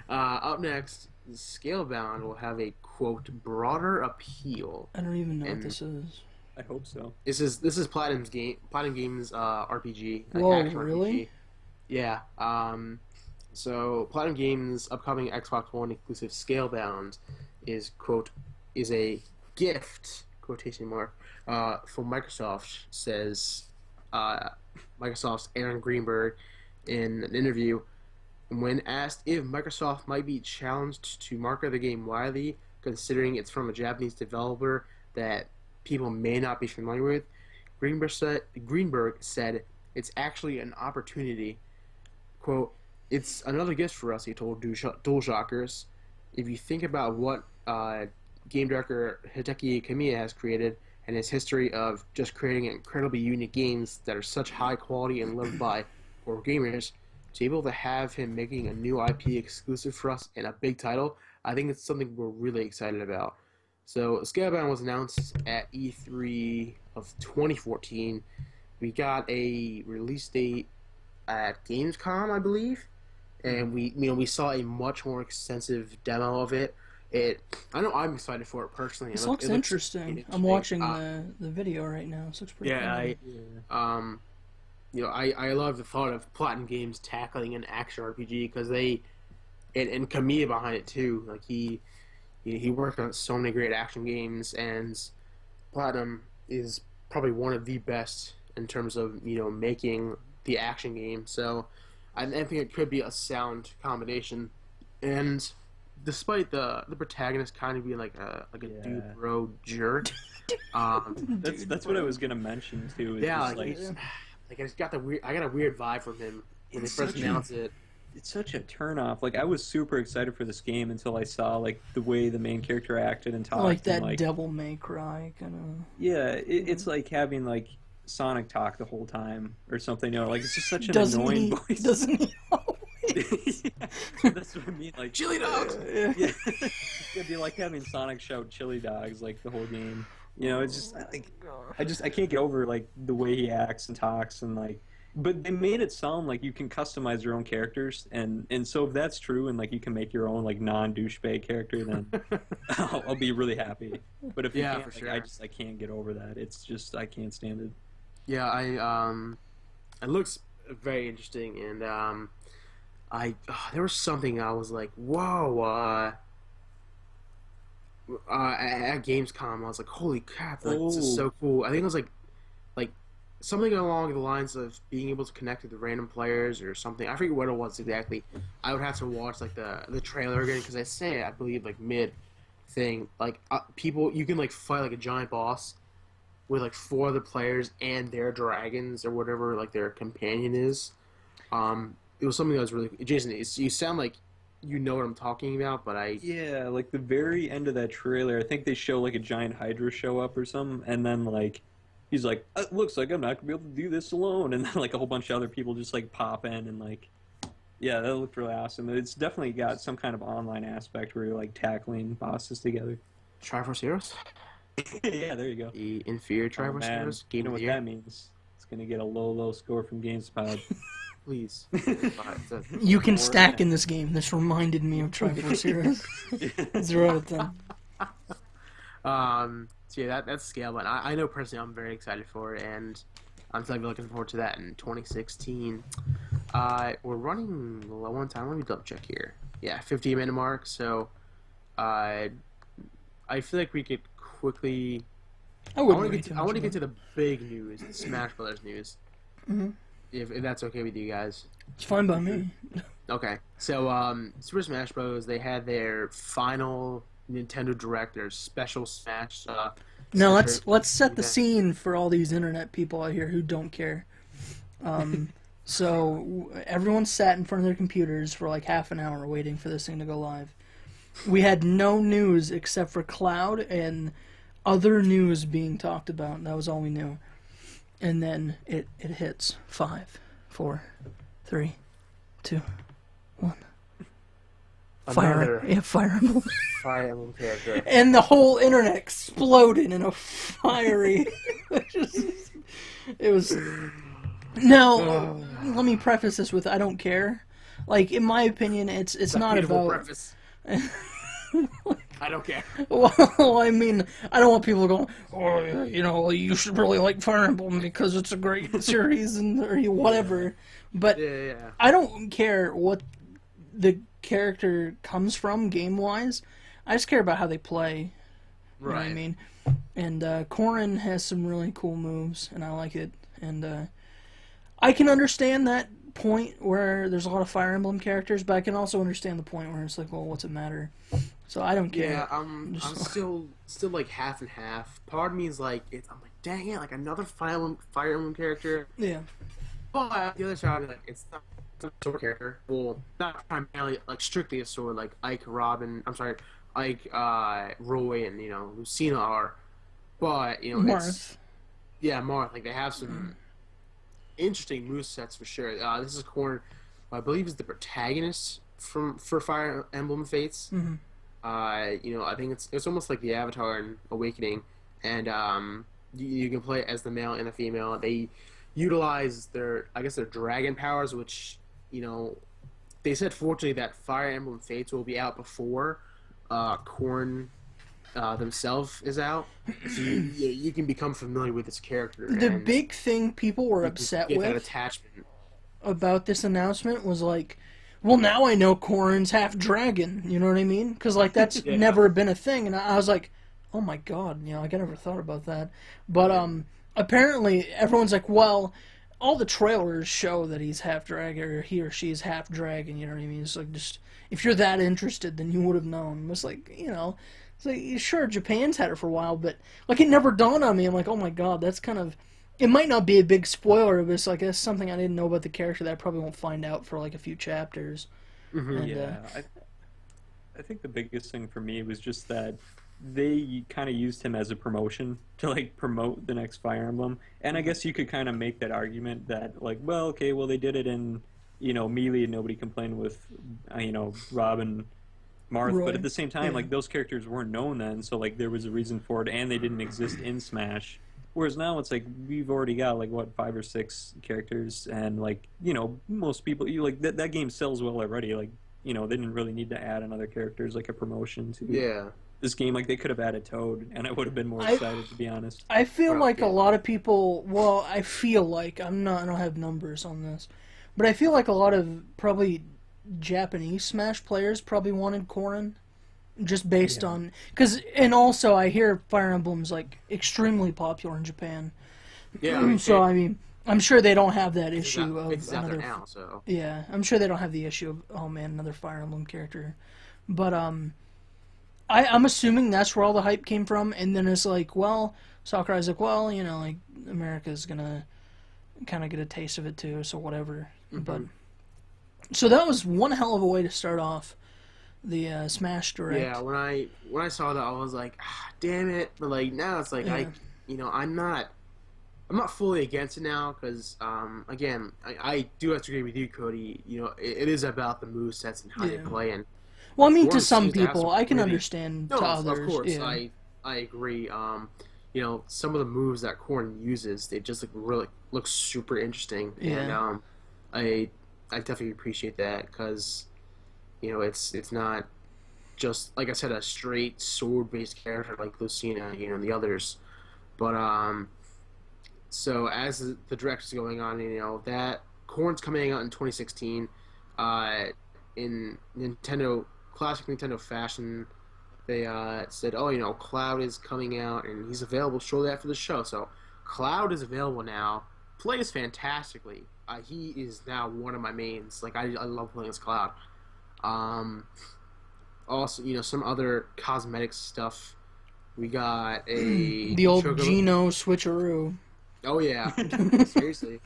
Up next, Scalebound will have a quote broader appeal. I don't even know what this is. I hope so. This is Platinum Games RPG. Whoa, action really? RPG. Yeah. So Platinum Games' upcoming Xbox One exclusive Scalebound is a gift quotation mark for Microsoft, says Microsoft's Aaron Greenberg in an interview. When asked if Microsoft might be challenged to market the game widely, considering it's from a Japanese developer that people may not be familiar with, Greenberg said it's actually an opportunity. Quote, "It's another gift for us," he told DualShockers. If you think about what game director Hideki Kamiya has created and his history of just creating incredibly unique games that are such high quality and loved by core gamers, to be able to have him making a new IP exclusive for us and a big title, I think it's something we're really excited about. So Scalebound was announced at E3 of 2014. We got a release date at Gamescom, I believe, and we saw a much more extensive demo of it. I know I'm excited for it personally. This looks interesting. I'm watching the video right now. This looks pretty cool. I love the thought of Platinum Games tackling an action RPG because and Kamiya behind it too. Like he worked on so many great action games, and Platinum is probably one of the best in terms of making the action game. So I think it could be a sound combination. And despite the protagonist kind of being like a dude bro jerk, that's what I was gonna mention too. I got a weird vibe from him when they first announced it. It's such a turnoff. Like I was super excited for this game until I saw like the way the main character acted and talked. Like that Devil May Cry kind of. Yeah, it's like having like Sonic talk the whole time or something. Like it's just such an annoying voice. Doesn't he? Yeah, that's what I mean. Like chili dogs. Yeah, it'd be like having Sonic shout "chili dogs" like the whole game. It's just like I can't get over like the way he acts and talks and like. But they made it sound like you can customize your own characters, and so if that's true and like you can make your own like non-douchebag character, then I'll be really happy. But if you can't, for like, sure. I can't get over that. It's just I can't stand it. Yeah, it looks very interesting, and there was something I was like, whoa. At Gamescom, I was like, holy crap, like, this is so cool. I think it was like something along the lines of being able to connect with the random players or something. I forget what it was exactly. I would have to watch like the trailer again because I believe like mid thing like people you can like fight like a giant boss with like 4 other players and their dragons or whatever like their companion is. It was something that was really Jason. You sound like you know what I'm talking about, but yeah, like the very end of that trailer, I think they show like a giant Hydra show up or something, and then like. He's like, it looks like I'm not going to be able to do this alone. And then, like, a whole bunch of other people just, like, pop in and, like, yeah, that looked really awesome. It's definitely got some kind of online aspect where you're, like, tackling bosses together. Triforce Heroes? Yeah, there you go. The inferior Oh Triforce man, Heroes you Game know of what the Year. that means? It's gonna get a low score from GameSpot. Please. You can Or- stack in this game. This reminded me of Triforce Heroes. 0 out of 10. So yeah, that's scale, but I know personally I'm very excited for it, and I'm looking forward to that in 2016. We're running low on time. Let me double check here. Yeah, 50-minute mark. So, I feel like we could quickly. I want wouldn't to get to the big news, the Smash Brothers news. Mhm. If that's okay with you guys. It's fine by me. Okay, so Super Smash Bros. They had their final Nintendo Direct, their special Smash. Now Smash let's set the event. scene for all these internet people out here who don't care. So everyone sat in front of their computers for like half an hour waiting for this thing to go live. We had no news except for Cloud and other news being talked about. That was all we knew. And then it hits 5, 4, 3, 2, 1. Another Fire Emblem. Fire Emblem character. And the whole internet exploded in a fiery. It was. Now, let me preface this with I don't care. Like, in my opinion, it's not Beautiful about. preface. I don't care. Well, I mean, I don't want people going, oh, you know, you should really like Fire Emblem because it's a great series and or whatever. But Yeah. I don't care what the character comes from game-wise. I just care about how they play. You know what I mean? And Corrin has some really cool moves, and I like it. And I can understand that point where there's a lot of Fire Emblem characters, but I can also understand the point where it's like, well, what's it matter? So I don't care. Yeah, I'm still like half and half. Part of me is like, I'm like, dang it, like another Fire Emblem character. Yeah. But the other side, like, it's not a sword character. Well, not primarily, like, strictly a sword, like Ike, Roy, and, you know, Lucina are. But, you know, Marth. Marth. Like, they have some interesting movesets for sure. This is Corrin, I believe, is the protagonist for Fire Emblem Fates. Mm-hmm. You know, I think it's almost like the Avatar in Awakening, and you can play as the male and the female. They utilize their dragon powers, which, you know, they said fortunately that Fire Emblem Fates will be out before Corrin themselves is out, so you can become familiar with this character. The big thing people were upset get that with attachment about this announcement was like, well, now I know Corrin's half dragon. You know what I mean? Because like that's never been a thing, and I was like, oh my god, you know, like I never thought about that. But apparently everyone's like, well, all the trailers show that he's half dragon or he or she is half dragon. You know what I mean? It's like, just if you're that interested, then you would have known. It's like, you know, it's like, sure, Japan's had it for a while, but like it never dawned on me. I'm like, oh my god, that's kind of. It might not be a big spoiler, but it's like that's something I didn't know about the character that I probably won't find out for like a few chapters. Mm-hmm. And, I think the biggest thing for me was just that they kind of used him as a promotion to like promote the next Fire Emblem, and I guess you could kind of make that argument that like, well, okay, well they did it in, you know, Melee and nobody complained with, you know, Robin, Marth, Roy. but at the same time, like those characters weren't known then, so like there was a reason for it, and they didn't exist in Smash. Whereas now it's like we've already got like what 5 or 6 characters, and like, you know, most people like that game sells well already. Like, you know, they didn't really need to add another character as like a promotion to this game. Like they could have added Toad, and I would have been more excited, to be honest. I feel like a lot of people. Well, I feel like I don't have numbers on this, but I feel like a lot of probably Japanese Smash players probably wanted Corrin. Just based on, and also I hear Fire Emblem's like extremely popular in Japan. Yeah, so I mean, I'm sure they don't have that issue of it's out there another. now, so. Yeah, I'm sure they don't have the issue of, oh man, another Fire Emblem character. But I'm assuming that's where all the hype came from, and then it's like, well, Sakurai's like, well, you know, like America's gonna kind of get a taste of it too, so whatever. Mm-hmm. But so that was one hell of a way to start off the Smash Direct. Yeah, when I saw that, I was like, damn it. But like now it's like I'm not fully against it now because again, I do have to agree with you, Cody. You know, it is about the movesets and how you play. And well, I mean, to some people, I can understand. To others, of course, yeah. I agree. Some of the moves that Korn uses, they just look super interesting, and Yeah. I definitely appreciate that because it's not just like I said a straight sword based character like Lucina, and the others, but so as the direct is going on, that Korn's coming out in 2016, uh, in classic Nintendo fashion. They said, oh, Cloud is coming out and he's available shortly after the show. So Cloud is available now. Plays fantastically. He is now one of my mains. Like I love playing as Cloud. Um, Also, some other cosmetic stuff. We got a The old Chocobo- Geno switcheroo. Oh yeah, seriously.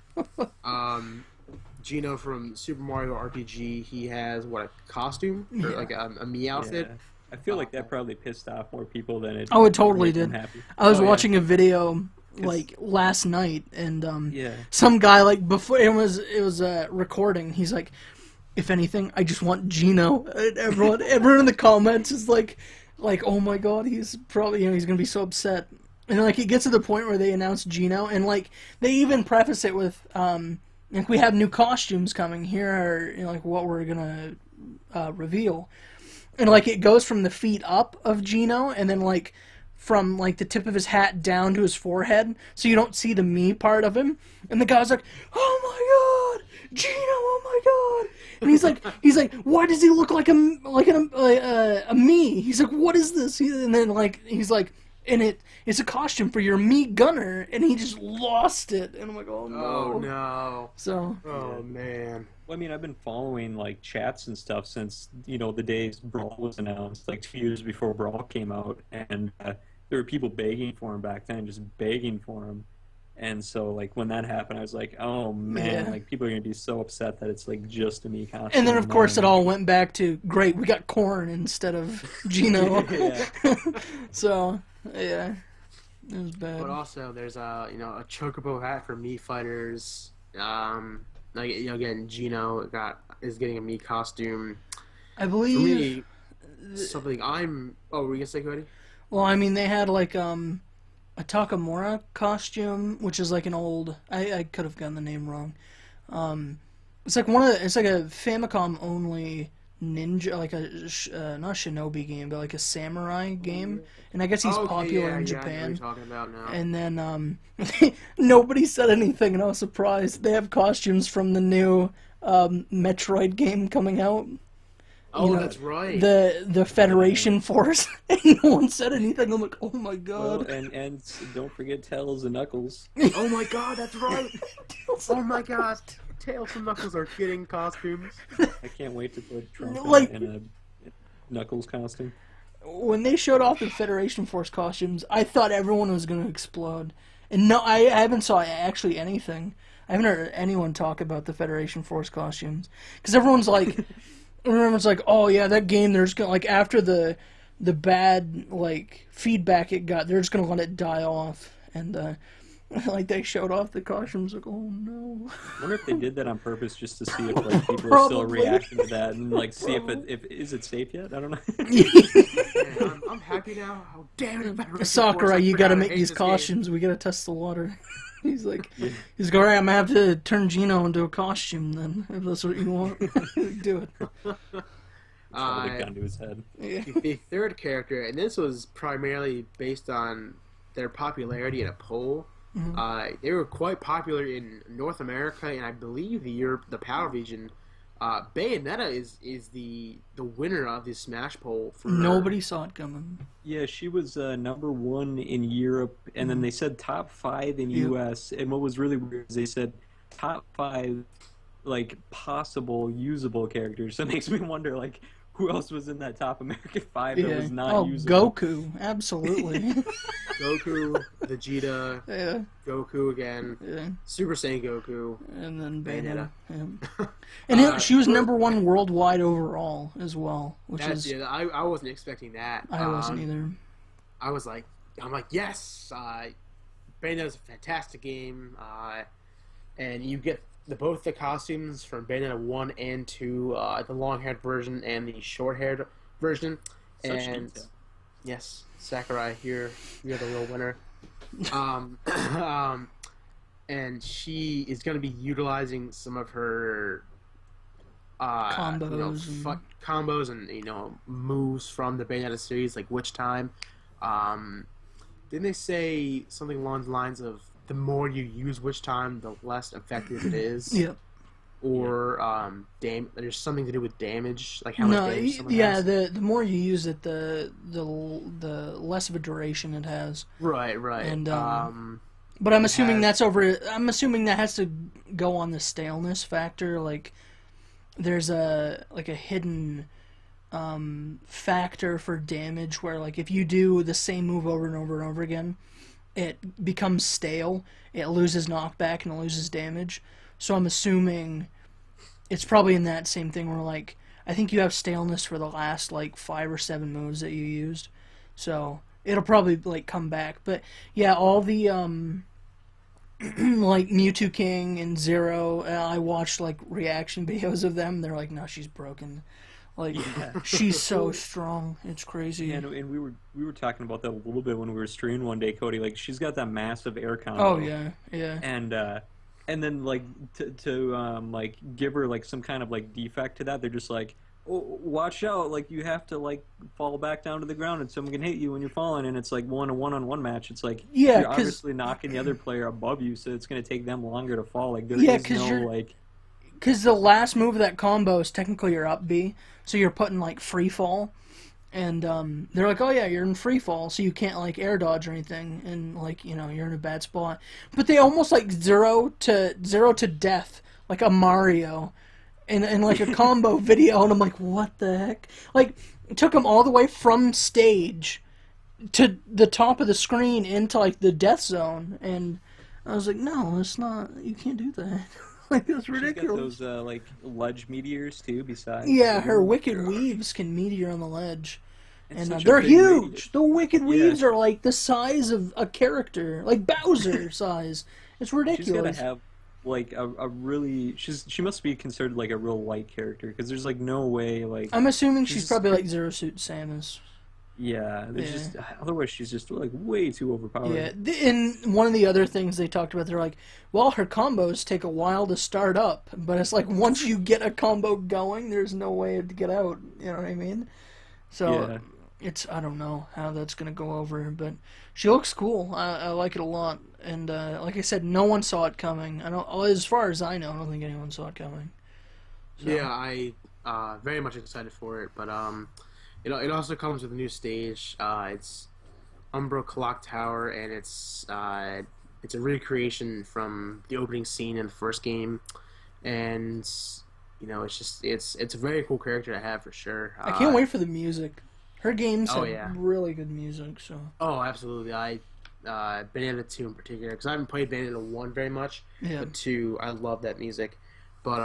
Gino from Super Mario RPG. He has what, a costume or Yeah. like a me outfit. Yeah. I feel like that probably pissed off more people than it. Oh, it totally made them did. happy. I was Oh, yeah. watching a video like last night, and Yeah. some guy like before it was recording. He's like, if anything, I just want Gino. And everyone in the comments is like, oh my god, he's probably he's gonna be so upset. And like it gets to the point where they announce Gino, and like they even preface it with like we have new costumes coming. Here are like what we're gonna reveal. And like it goes from the feet up of Gino, and then like from like the tip of his hat down to his forehead, so you don't see the me part of him. And the guy's like, "Oh my god, Gino! Oh my god!" And he's like, "Why does he look like a me?" He's like, "What is this?" And then like he's like, "And it's a costume for your me gunner," and he just lost it. And I'm like, "Oh no!" Oh no! So Oh man! Well, I mean, I've been following like chats and stuff since the days Brawl was announced, like 2 years before Brawl came out, and there were people begging for him back then, just begging for him. And so, like when that happened, I was like, "Oh man!" Yeah. Like people are gonna be so upset that it's like just a me costume. and then of course it all went back to great. We got Korn instead of Gino. Yeah. So yeah, it was bad. But also, there's a chocobo hat for me fighters. Again, Gino is getting a me costume. I For believe. me, something I'm. Oh, were you gonna say, Cody? Well, I mean, they had like a Takamura costume, which is like an old. I could have gotten the name wrong. It's like it's like a Famicom only ninja, like not shinobi game, but like a samurai game. And I guess he's Okay, popular yeah, in yeah, I know what Japan. you're talking about now. And then nobody said anything, and I was surprised. They have costumes from the new Metroid game coming out. Oh, that's right. The Federation Force, and no one said anything. I'm like, oh my god. Well, and don't forget Tails and Knuckles. Oh my god, that's right. Oh my god, Tails and Knuckles are getting costumes. I can't wait to put Trump Like- in a Knuckles costume. When they showed off the Federation Force costumes, I thought everyone was going to explode. And no, I haven't saw actually anything. I haven't heard anyone talk about the Federation Force costumes because everyone's like, oh yeah, that game. There's gonna like after the bad like feedback it got, they're just gonna let it die off. And like they showed off the costumes, like, oh no. I wonder if they did that on purpose just to see if like people are still Probably. reacting to that and like see if is it safe yet? I don't know. Man, I'm happy now. How damn it, Federation Sakura, Force, I you forgot gotta I make hate these this game. costumes. We gotta test the water. He's like, all right, I'm gonna have to turn Gino into a costume then, if that's what you want. Do it. Hold a gun to his head. Yeah. The third character, and this was primarily based on their popularity in a poll. They were quite popular in North America and I believe the PAL region. Bayonetta is the winner of the Smash poll. For Nobody saw it coming. Yeah, she was #1 in Europe, and then they said top 5 in Yep. US. And what was really weird is they said top 5 like possible usable characters. So it makes me wonder like who else was in that top American 5 that was not usable. Goku, absolutely. Goku, Vegeta, Yeah, Goku again, yeah. Super Saiyan Goku. And then Bayonetta. Bayonetta. Yeah. And she was #1 worldwide overall as well, which That's, is yeah, I wasn't expecting that. I wasn't either. I was like, yes, Bayonetta's a fantastic game, and you get both the costumes from Bayonetta 1 and 2, the long-haired version and the short-haired version, Such and detail. Yes, Sakurai, you're the real winner. And she is going to be utilizing some of her combos and moves from the Bayonetta series, like Witch Time. Didn't they say something along the lines of the more you use Witch Time, the less effective it is? Yep. Or there's something to do with damage, like how much damage someone has. The more you use it, the less of a duration it has. Right. And but I'm assuming that's over. I'm assuming that has to go on the staleness factor. Like there's a hidden factor for damage where, like, if you do the same move over and over and over again, it becomes stale. It loses knockback and it loses damage. So I'm assuming it's probably in that same thing where, like, I think you have staleness for the last, like, 5 or 7 moves that you used. So it'll probably, like, come back. But, yeah, all the, like, Mewtwo King and Zero, I watched, like, reaction videos of them. They're like, no, she's broken. Like, she's so strong. It's crazy. Yeah, and we were talking about that a little bit when we were streaming one day, Cody. Like, she's got that massive air combo. Oh, yeah. And then, like, to like, give her, like, some kind of, like, defect to that, they're just like, oh, watch out, like, you have to, like, fall back down to the ground and someone can hit you when you're falling, and it's, like, a one-on-one match. It's like, you're obviously knocking the other player above you, so it's going to take them longer to fall. Like, there is no, like... Because the last move of that combo is technically your up B, so you're putting, like, free fall. And they're like, oh yeah, you're in free fall, so you can't, like, air dodge or anything, and, like, you know, you're in a bad spot. But they almost, like, zero to death, like a Mario, in like a combo video, and I'm like, what the heck? Like, it took them all the way from stage to the top of the screen into, like, the death zone, and I was like, no, it's not, you can't do that. Like, that's ridiculous. She's got those, like, ledge meteors, too, besides. Yeah, her Wicked Weaves can meteor on the ledge. And they're huge. Radius. The Wicked Weaves are, like, the size of a character. Like, Bowser size. It's ridiculous. She's got to have, like, a really... She must be considered, like, a real light character, because there's, like, no way, like... I'm assuming she's probably, like, Zero Suit Samus. Yeah, just otherwise she's just, like, way too overpowered. Yeah, and one of the other things they talked about, they're like, well, her combos take a while to start up, but it's like once you get a combo going, there's no way to get out, you know what I mean? So, I don't know how that's going to go over, but she looks cool. I like it a lot, and like I said, no one saw it coming. As far as I know, I don't think anyone saw it coming. So. Yeah, I very much excited for it, but it also comes with a new stage. It's Umbro Clock Tower, and it's a recreation from the opening scene in the first game, and it's a very cool character to have for sure. I can't wait for the music. Her games have really good music. So. Oh, absolutely. Bayonetta 2 in particular, because I haven't played Bayonetta 1 very much, but 2, I love that music. But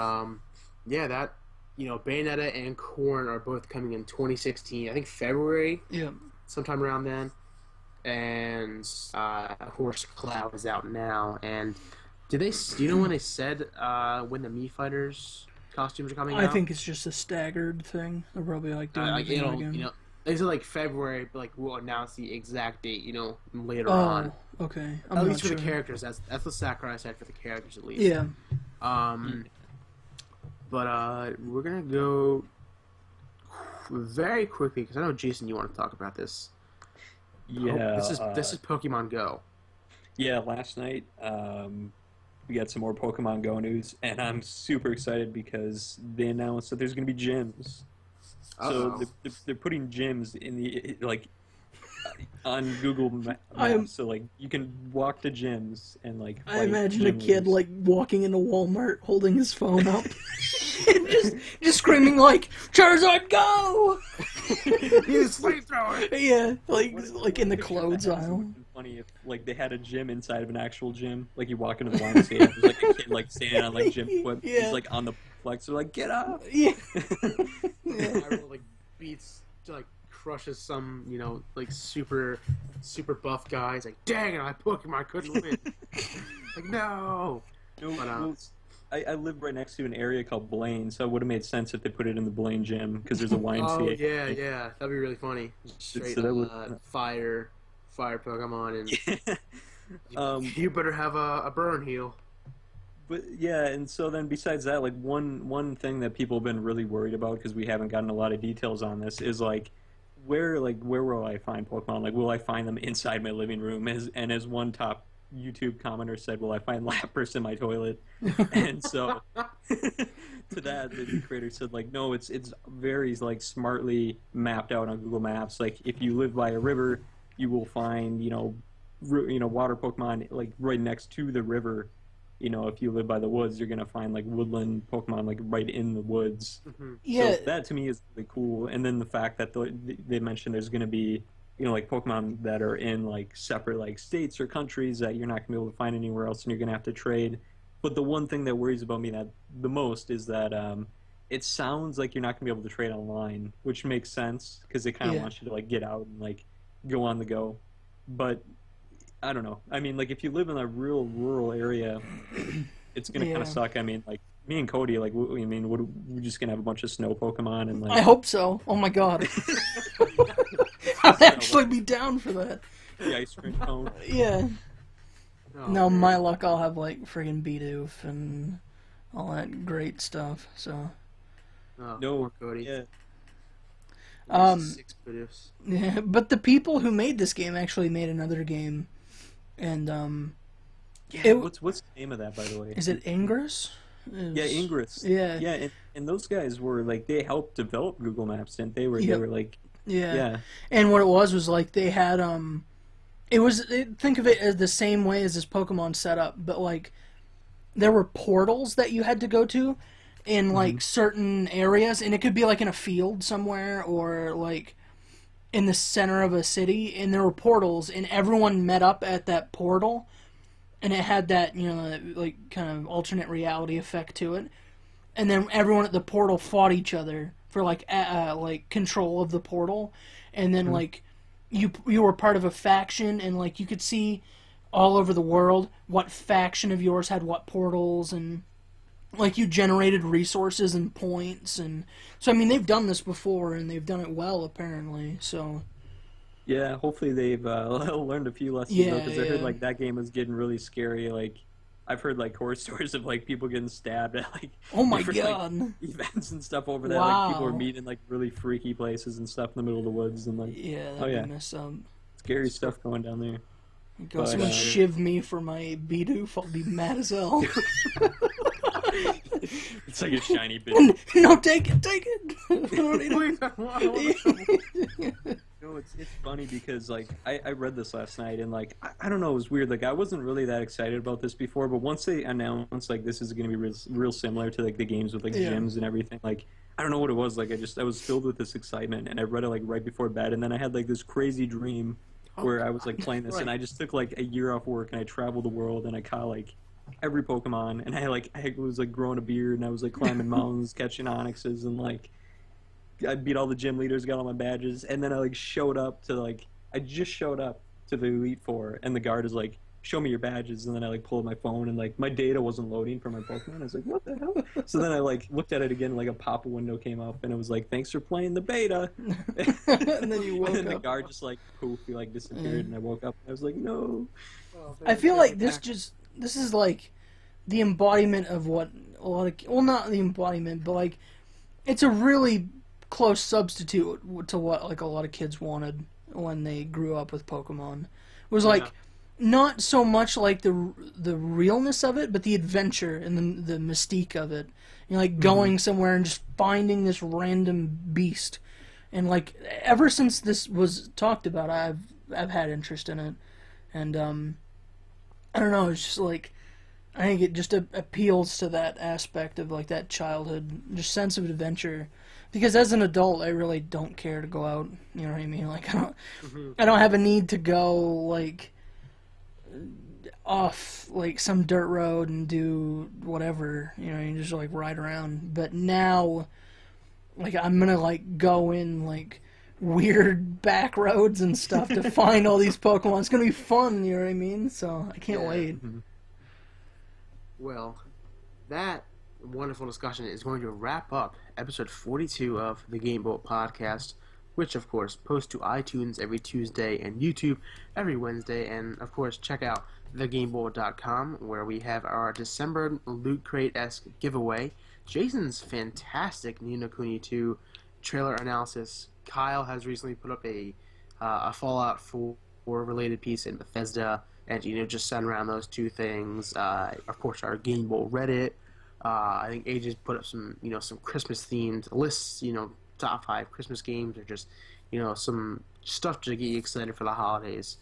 that. Bayonetta and Korn are both coming in 2016. I think February. Yeah. Sometime around then. And Horse Cloud is out now. And do you know when they said when the Mii Fighters costumes are coming out? I think it's just a staggered thing. They're probably like doing it again. They said like February, but like we'll announce the exact date, later on. Okay. At least for the characters. That's what Sakurai said for the characters at least. Yeah. But we're gonna go very quickly because I know Jason, you want to talk about this. Yeah, this is Pokemon Go. Yeah, last night we got some more Pokemon Go news, and I'm super excited because they announced that there's gonna be gyms. So they're putting gyms in the on Google Maps, so like you can walk to gyms and like. I imagine a kid like walking into Walmart holding his phone up, and just screaming like "Charizard, go!" He's flamethrower. Yeah, like in the clothes aisle. Funny if like they had a gym inside of an actual gym. Like you walk into the YMCA, there's like a kid like standing on like gym equipment. Yeah. He's like on the flex. They're like, get up. Yeah. Like beats to like. Crushes some, like super buff guys. Like, dang it, my Pokemon couldn't win. Like, no. I live right next to an area called Blaine, so it would have made sense if they put it in the Blaine gym because there's a Oh YMCA. yeah, that'd be really funny. Straight So that would, fire Pokemon, and yeah. you better have a burn heal. But yeah, and so then besides that, like one thing that people have been really worried about because we haven't gotten a lot of details on this is like where will I find Pokemon? Like, will I find them inside my living room? As one top YouTube commenter said, will I find Lapras in my toilet? And so to that, the creator said like, no, it's very like smartly mapped out on Google Maps. Like, if you live by a river, you will find water Pokemon like right next to the river. If you live by the woods, you're gonna find like woodland Pokemon like right in the woods. Mm-hmm. Yeah. So that to me is really cool. And then the fact that they mentioned there's gonna be like Pokemon that are in like separate like states or countries that you're not gonna be able to find anywhere else, and you're gonna have to trade. But the one thing that worries about me the most is that it sounds like you're not gonna be able to trade online, which makes sense because they kind of want you to like get out and like go on the go. But I don't know. I mean, like, if you live in a real rural area, it's gonna kind of suck. I mean, like, me and Cody, like, we're just gonna have a bunch of snow Pokemon and like. I hope so. Oh my god. I'd actually be down for that. The ice cream cone. Yeah. Oh, No, man. my luck, I'll have like friggin' Bidoof and all that great stuff. So. Oh, No, poor Cody. yeah. 6 Bidooфs. Yeah, but the people who made this game actually made another game, and Yeah. What's the name of that, by the way? is it Ingress? Yeah, Ingress. Yeah. Yeah, and those guys were like they helped develop Google Maps, didn't they? They were like. Yeah. Yeah. And what it was like they had think of it as the same way as this Pokemon setup, but like there were portals that you had to go to in like certain areas, and it could be like in a field somewhere or like in the center of a city, and there were portals, and everyone met up at that portal, and it had that like kind of alternate reality effect to it, and then everyone at the portal fought each other for like control of the portal, and then like you were part of a faction, and like you could see all over the world what faction of yours had what portals, and like you generated resources and points, and so I mean they've done this before and they've done it well apparently. So yeah, hopefully they've learned a few lessons because I heard like that game was getting really scary. Like I've heard like horror stories of like people getting stabbed at like oh my different, god like, events and stuff over there. Wow. Like people were meeting like really freaky places and stuff in the middle of the woods and like that'd mess up. Scary stuff going down there. Go someone shiv me for my Bidoof, I'll be mad as hell. It's like a shiny bit. No, take it. I don't need it. No, it's funny because like I read this last night and like I don't know, it was weird. Like I wasn't really that excited about this before, but once they announced like this is going to be real similar to like the games with like gyms and everything, like I don't know what it was. Like I was filled with this excitement, and I read it like right before bed, and then I had like this crazy dream where I was like playing this, and I just took like a year off work and I traveled the world and I caught like every Pokemon, and I was like growing a beard and I was like climbing mountains, catching onyxes, and like I beat all the gym leaders, got all my badges, and then I like I just showed up to the Elite Four, and the guard is like, show me your badges, and then I like pulled my phone and like my data wasn't loading for my Pokemon. I was like, what the hell? So then I like looked at it again, like a pop-up window came up and it was like, thanks for playing the beta. And then you woke and then up. the guard just like poof, he like disappeared, and I woke up and I was like, no. I feel like this is like the embodiment of what a lot of not the embodiment, but like it's a really close substitute to what like a lot of kids wanted when they grew up with Pokemon. It was like not so much like the realness of it, but the adventure and the mystique of it. Like going somewhere and just finding this random beast. And like ever since this was talked about, I've had interest in it. And I don't know, it's just like I think it just appeals to that aspect of like that childhood just sense of adventure. Because as an adult, I really don't care to go out. You know what I mean? Like I don't have a need to go like off like some dirt road and do whatever. You know, you just like ride around. But now, like I'm gonna like go in like weird back roads and stuff to find all these Pokemon. It's gonna be fun. You know what I mean? So I can't wait. Well, that wonderful discussion is going to wrap up episode 42 of the Game Boat Podcast, which, of course, posts to iTunes every Tuesday and YouTube every Wednesday. And, of course, check out thegameboat.com, where we have our December Loot Crate-esque giveaway, Jason's fantastic Ni no Kuni 2 trailer analysis. Kyle has recently put up a Fallout 4 related piece in Bethesda, and just send around those two things. Of course, our Game Bowl Reddit. I think AJ's put up some some Christmas themed lists. Top 5 Christmas games, or just some stuff to get you excited for the holidays.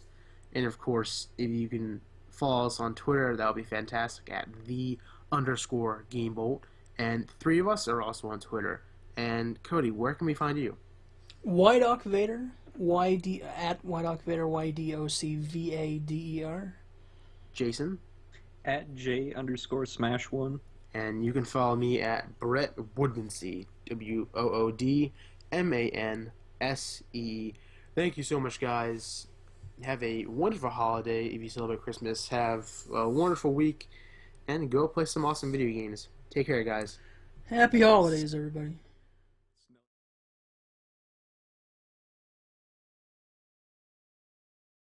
And of course, if you can follow us on Twitter, that would be fantastic at _GameBolt. And 3 of us are also on Twitter. And Cody, where can we find you? White Ock Vader, at White Ock Vader, YDOCVADER. Jason? At J_Smash1. And you can follow me at Brett Woodmansee, WOODMANSE. Thank you so much, guys. Have a wonderful holiday if you celebrate Christmas. Have a wonderful week, and go play some awesome video games. Take care, guys. Happy holidays, everybody.